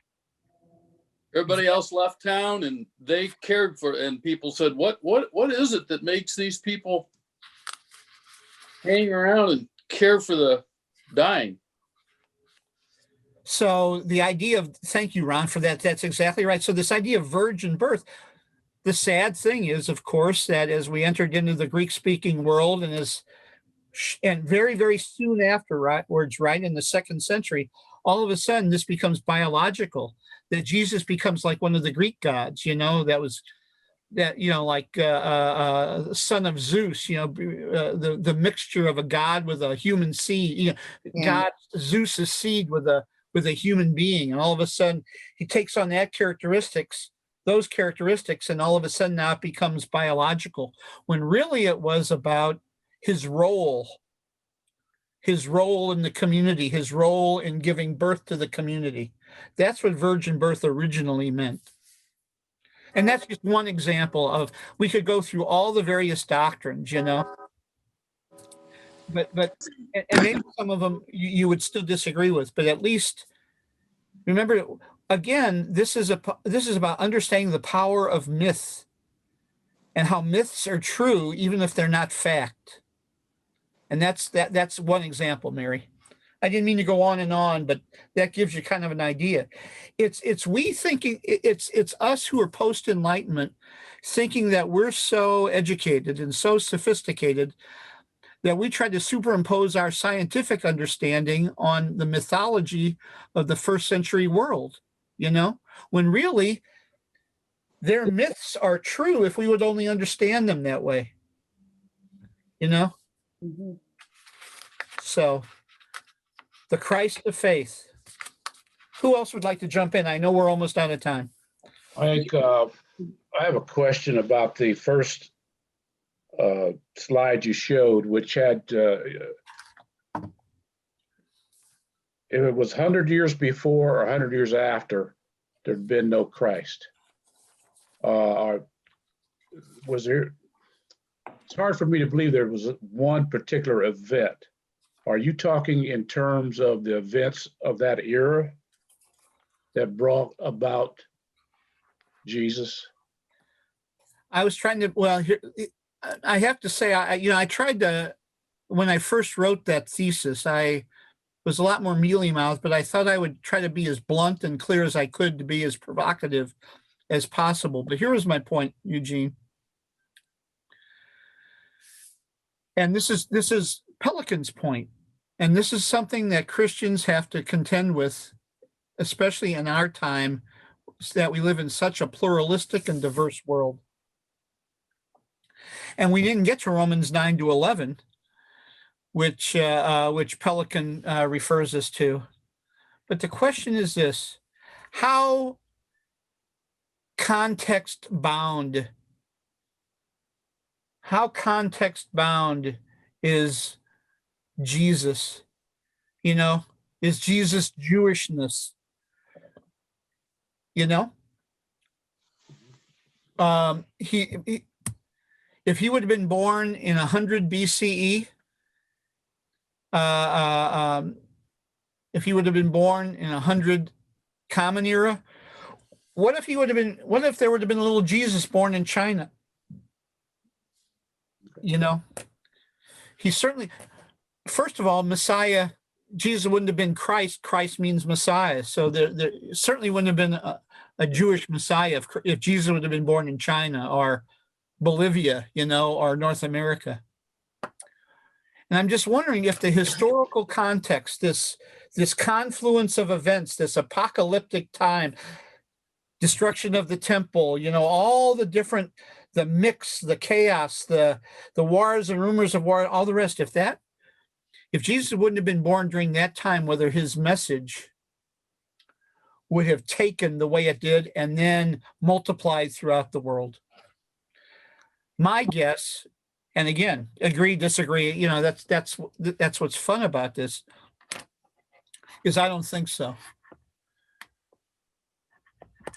Everybody else left town and they cared for, and people said, what is it that makes these people hang around and care for the dying? So the idea of, thank you, Ron, for that. That's exactly right. So this idea of virgin birth, the sad thing is, of course, that as we entered into the Greek-speaking world and very, very soon afterwards, right in the 2nd century, all of a sudden this becomes biological, that Jesus becomes like one of the Greek gods, like son of Zeus, the mixture of a god with a human seed, God, Zeus's seed with a human being. And all of a sudden he takes on those characteristics, and all of a sudden now it becomes biological, when really it was about his role in the community, his role in giving birth to the community. That's what virgin birth originally meant. And that's just one example of, we could go through all the various doctrines, but maybe some of them you would still disagree with, but at least remember, again, this is about understanding the power of myth and how myths are true even if they're not fact. And that's one example, Mary. I didn't mean to go on and on, but that gives you kind of an idea. It's us who are post-enlightenment thinking that we're so educated and so sophisticated that we try to superimpose our scientific understanding on the mythology of the 1st century world, when really their myths are true if we would only understand them that way, Mm-hmm. So the Christ of faith. Who else would like to jump in? I know we're almost out of time. I have a question about the first slide you showed, which had, if it was 100 years before or 100 years after, there'd been no Christ. Was there? It's hard for me to believe there was one particular event. Are you talking in terms of the events of that era that brought about Jesus? I was trying to, I have to say, I tried to, when I first wrote that thesis, I was a lot more mealy-mouthed, but I thought I would try to be as blunt and clear as I could, to be as provocative as possible. But here was my point, Eugene. And this is Pelican's point. And this is something that Christians have to contend with, especially in our time, that we live in such a pluralistic and diverse world. And we didn't get to Romans 9-11, which Pelican refers us to. But the question is this: how context bound is Jesus? Is Jesus Jewishness? If he would have been born in 100 BCE, if he would have been born in 100 Common Era, what if there would have been a little Jesus born in China? you know, he certainly, first of all, Messiah, Jesus wouldn't have been Christ. Christ means Messiah. So there certainly wouldn't have been a Jewish Messiah if Jesus would have been born in China or Bolivia, you know, or North America. And I'm just wondering if the historical context, this confluence of events, this apocalyptic time, destruction of the temple, you know, all the different, the mix, the chaos, the wars and rumors of war, all the rest, if Jesus wouldn't have been born during that time, whether his message would have taken the way it did and then multiplied throughout the world. My guess, and again, agree, disagree, you know, that's what's fun about this, is I don't think so.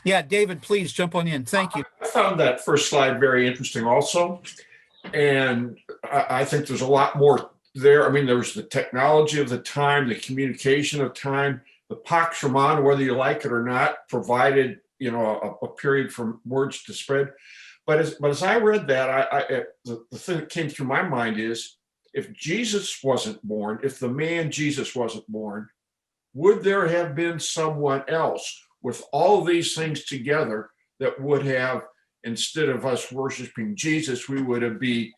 Yeah, David, please jump on in. Thank you. I found that first slide very interesting also. And I think there's a lot more there. I mean, there's the technology of the time, the communication of time, the Pax Romana, whether you like it or not, provided, you know, a period for words to spread. But as I read that, the thing that came through my mind is, if Jesus wasn't born, if the man Jesus wasn't born, would there have been someone else with all these things together that would have, instead of us worshiping Jesus, we would be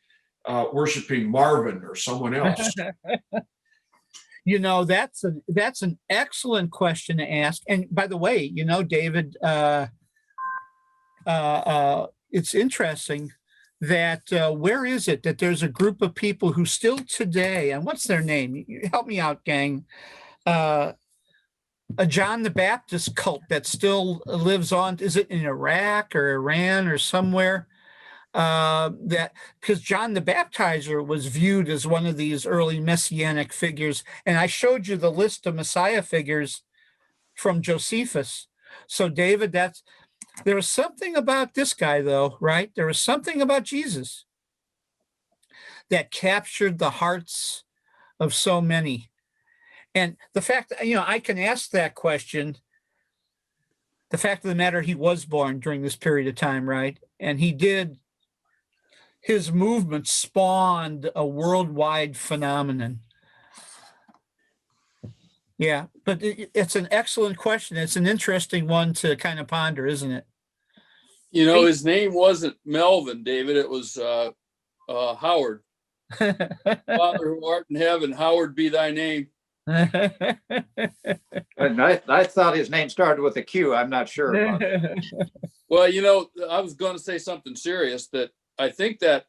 worshiping Marvin or someone else? You know, that's an excellent question to ask. And by the way, you know, David, it's interesting that where is it that there's a group of people who still today, and what's their name? Help me out, gang. A John the Baptist cult that still lives on. Is it in Iraq or Iran or somewhere? That because John the Baptizer was viewed as one of these early messianic figures, and I showed you the list of Messiah figures from Josephus. So David, there was something about this guy, though, right? There was something about Jesus that captured the hearts of so many. And the fact, you know, I can ask that question. The fact of the matter, he was born during this period of time, right? And his movement spawned a worldwide phenomenon. Yeah, but it's an excellent question. It's an interesting one to kind of ponder, isn't it? You know, his name wasn't Melvin, David. It was Howard. Father who art in heaven, Howard be thy name. And I thought his name started with a Q. I'm not sure about it. Well, you know, I was going to say something serious, that I think that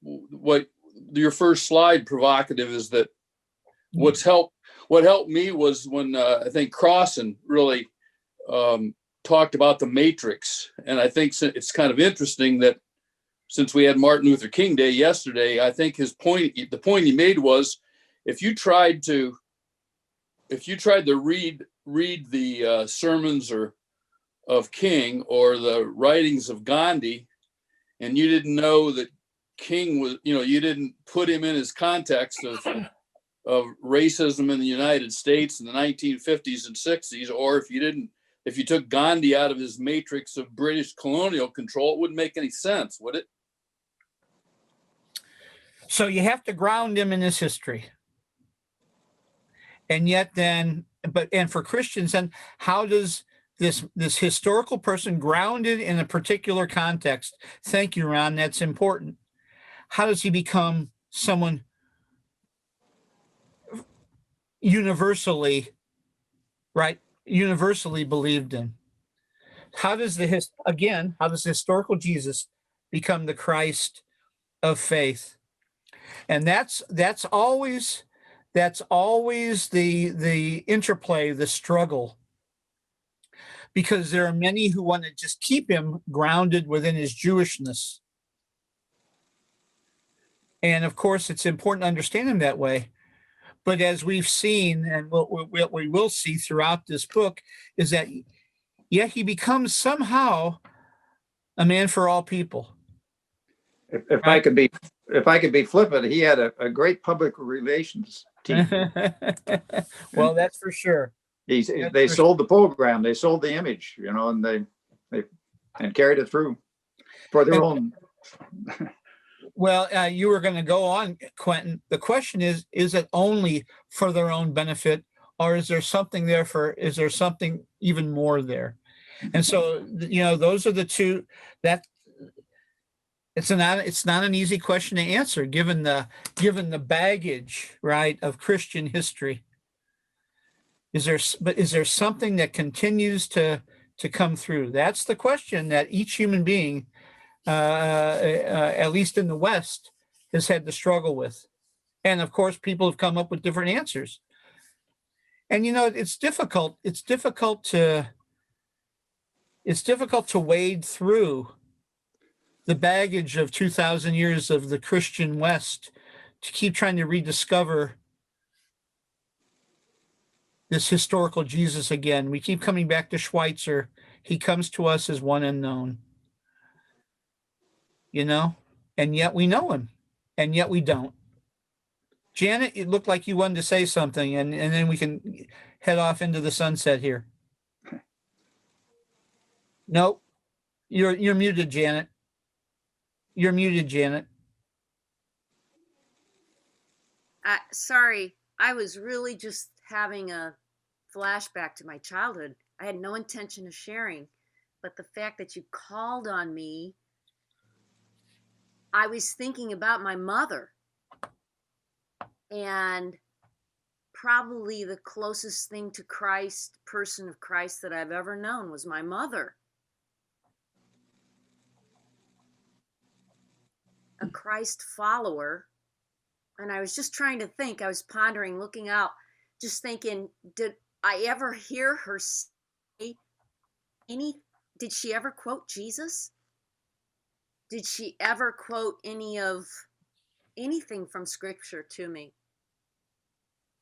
what your first slide provocative is that what helped me was when I think Crossan really talked about the matrix. And I think it's kind of interesting that since we had Martin Luther King Day yesterday, I think the point he made was, if you tried to read the sermons of King or the writings of Gandhi, and you didn't know that King was, you know, you didn't put him in his context of racism in the United States in the 1950s and 60s, or if you took Gandhi out of his matrix of British colonial control, it wouldn't make any sense, would it? So you have to ground him in his history. And yet then, and for Christians, then how does this historical person, grounded in a particular context, thank you, Ron, that's important, how does he become someone universally believed in? How does the historical Jesus become the Christ of faith? And that's always the interplay, the struggle, because there are many who want to just keep him grounded within his Jewishness. And of course, it's important to understand him that way. But as we've seen, and what we will see throughout this book, is that yet he becomes somehow a man for all people. If I could be flippant, he had a great public relations team. Well, that's for sure. They sold the program, they sold the image, you know, and they carried it through for their own. Well, you were going to go on, Quentin. The question is it only for their own benefit, or is there something there is there something even more there? And so, those are the two that it's not an easy question to answer given the baggage, right, of Christian history. Is there something that continues to come through? That's the question that each human being, at least in the West, has had to struggle with. And of course, people have come up with different answers. And it's difficult. It's difficult to wade through the baggage of 2,000 years of the Christian West to keep trying to rediscover this historical Jesus again. We keep coming back to Schweitzer. He comes to us as one unknown, and yet we know him, and yet we don't. Janet, it looked like you wanted to say something, and then we can head off into the sunset here. Nope. You're muted, Janet. You're muted, Janet. Sorry, I was really just having a flashback to my childhood. I had no intention of sharing, but the fact that you called on me, I was thinking about my mother. And probably the closest thing to Christ, person of Christ that I've ever known was my mother. A Christ follower. And I was just trying to think, I was pondering, looking out, just thinking, did I ever hear her say did she ever quote Jesus? Did she ever quote anything from scripture to me?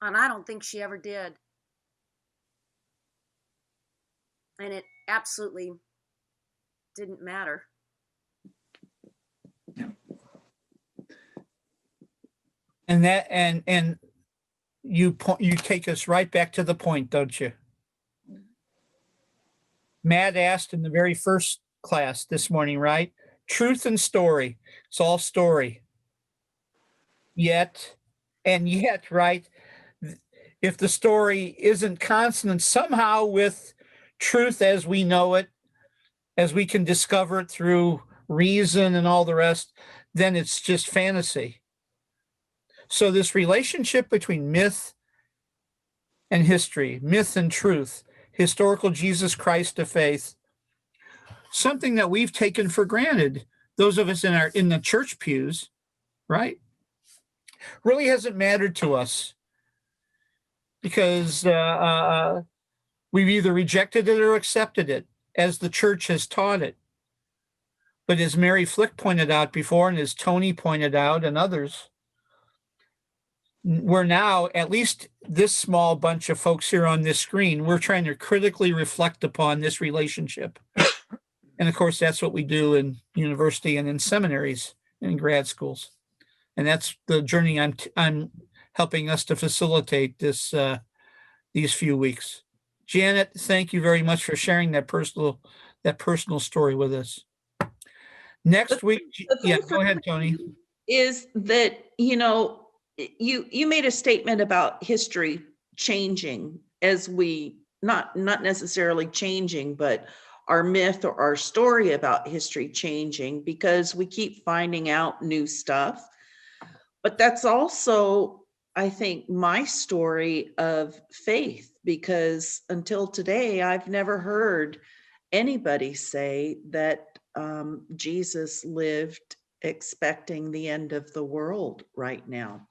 And I don't think she ever did. And it absolutely didn't matter. And you take us right back to the point, don't you? Matt asked in the very first class this morning, right? Truth and story. It's all story. Yet, right? If the story isn't consonant somehow with truth as we know it, as we can discover it through reason and all the rest, then it's just fantasy. So this relationship between myth and history, myth and truth, historical Jesus Christ of faith, something that we've taken for granted, those of us in the church pews, right, really hasn't mattered to us because we've either rejected it or accepted it as the church has taught it. But as Mary Flick pointed out before, and as Tony pointed out, and others, we're now, at least this small bunch of folks here on this screen, we're trying to critically reflect upon this relationship. And of course, that's what we do in university and in seminaries and in grad schools. And that's the journey I'm helping us to facilitate these few weeks. Janet, thank you very much for sharing that personal story with us. Next week, yeah, go ahead, Tony. Is that, you made a statement about history changing as we, not necessarily changing, but our myth or our story about history changing because we keep finding out new stuff. But that's also, I think, my story of faith, because until today, I've never heard anybody say that Jesus lived expecting the end of the world right now.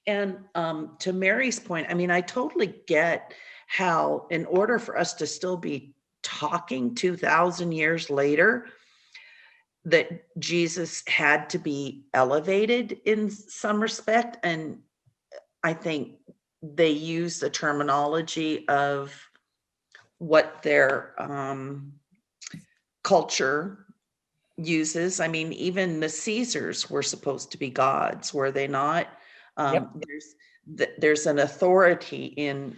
And to Mary's point, I mean, I totally get how in order for us to still be talking 2,000 years later, that Jesus had to be elevated in some respect. And I think they use the terminology of what their culture uses. I mean, even the Caesars were supposed to be gods, were they not? Yep. There's an authority in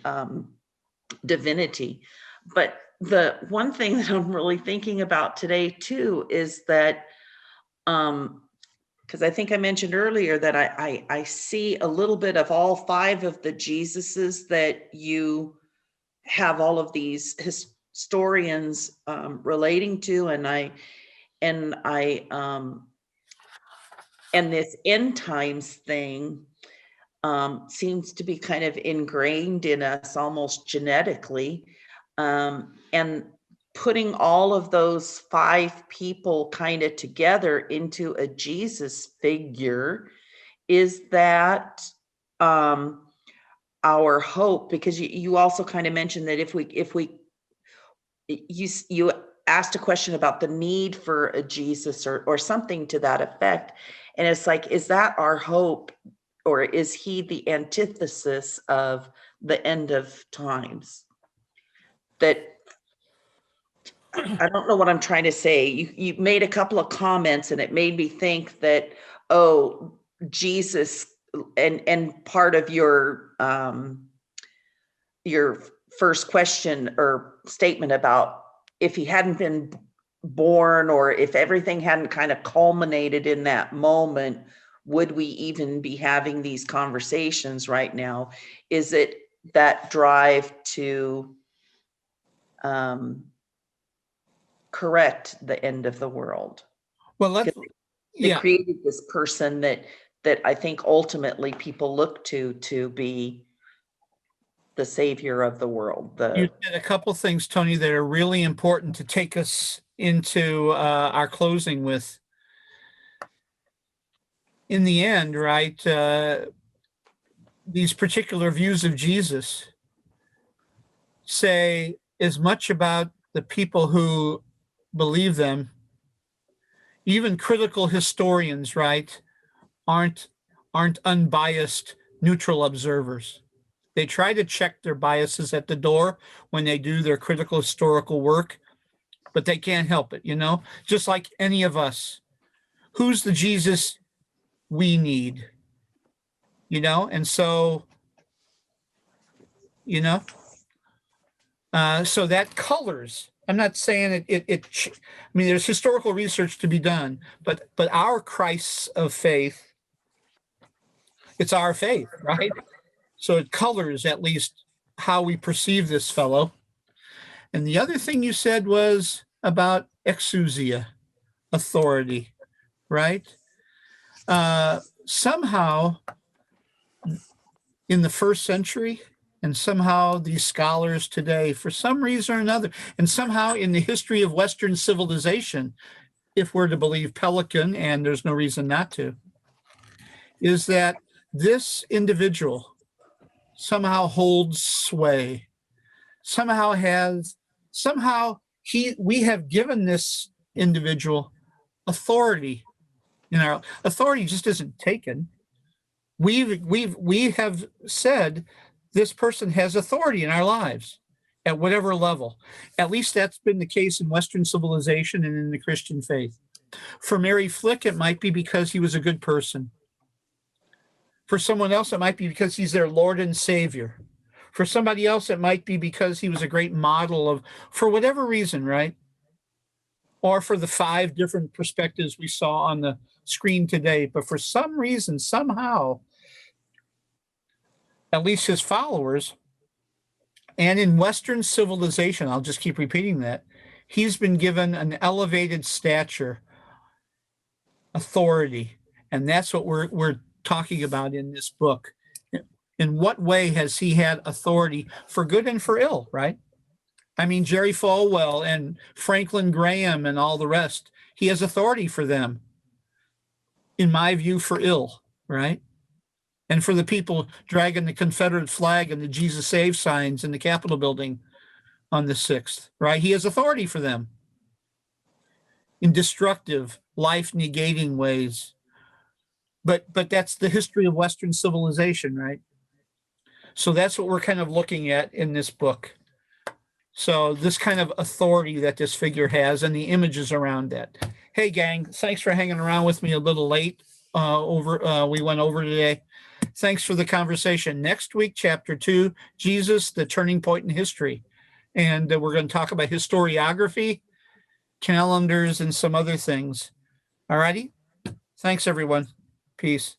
divinity. But the one thing that I'm really thinking about today too is that because I think I mentioned earlier that I see a little bit of all 5 of the Jesuses that you have all of these historians relating to, and this end times thing seems to be kind of ingrained in us almost genetically. And putting all of those 5 people kind of together into a Jesus figure, is that our hope? Because you also kind of mentioned that if we you asked a question about the need for a Jesus or something to that effect. And it's like, is that our hope, or is he the antithesis of the end of times? That I don't know what I'm trying to say. You made a couple of comments and it made me think that, oh, Jesus, and part of your first question or statement about if he hadn't been born, or if everything hadn't kind of culminated in that moment, would we even be having these conversations right now? Is it that drive to correct the end of the world? Well, They created this person that I think ultimately people look to be the savior of the world. You said a couple things, Tony, that are really important to take us into our closing with. In the end, right, these particular views of Jesus say as much about the people who believe them. Even critical historians, right, aren't unbiased, neutral observers. They try to check their biases at the door when they do their critical historical work, but they can't help it, just like any of us. Who's the Jesus we need? And so, so that colors. I'm not saying it. I mean, there's historical research to be done, but our Christs of faith, it's our faith, right? So it colors at least how we perceive this fellow. And the other thing you said was about exousia, authority, right? Somehow in the first century, and somehow these scholars today, for some reason or another, and somehow in the history of Western civilization, if we're to believe Pelican, and there's no reason not to, is that this individual somehow holds sway, we have given this individual authority. Our authority just isn't taken. We have said this person has authority in our lives at whatever level. At least that's been the case in Western civilization and in the Christian faith. For Mary Flick, it might be because he was a good person. For someone else, it might be because he's their Lord and Savior. For somebody else, it might be because he was a great model of, for whatever reason, right? Or for the 5 different perspectives we saw on the screen today. But for some reason, somehow, at least his followers, and in Western civilization, I'll just keep repeating that, he's been given an elevated stature, authority. And that's what we're talking about in this book. In what way has he had authority for good and for ill, right? I mean, Jerry Falwell and Franklin Graham and all the rest, he has authority for them, in my view, for ill, right? And for the people dragging the Confederate flag and the Jesus Save signs in the Capitol building on the 6th, right? He has authority for them in destructive, life-negating ways. But that's the history of Western civilization, right? So that's what we're kind of looking at in this book. So this kind of authority that this figure has and the images around that. Hey, gang, thanks for hanging around with me a little late. We went over today. Thanks for the conversation. Next week, chapter 2, Jesus, the turning point in history. And we're going to talk about historiography, calendars, and some other things. All righty. Thanks, everyone. Peace.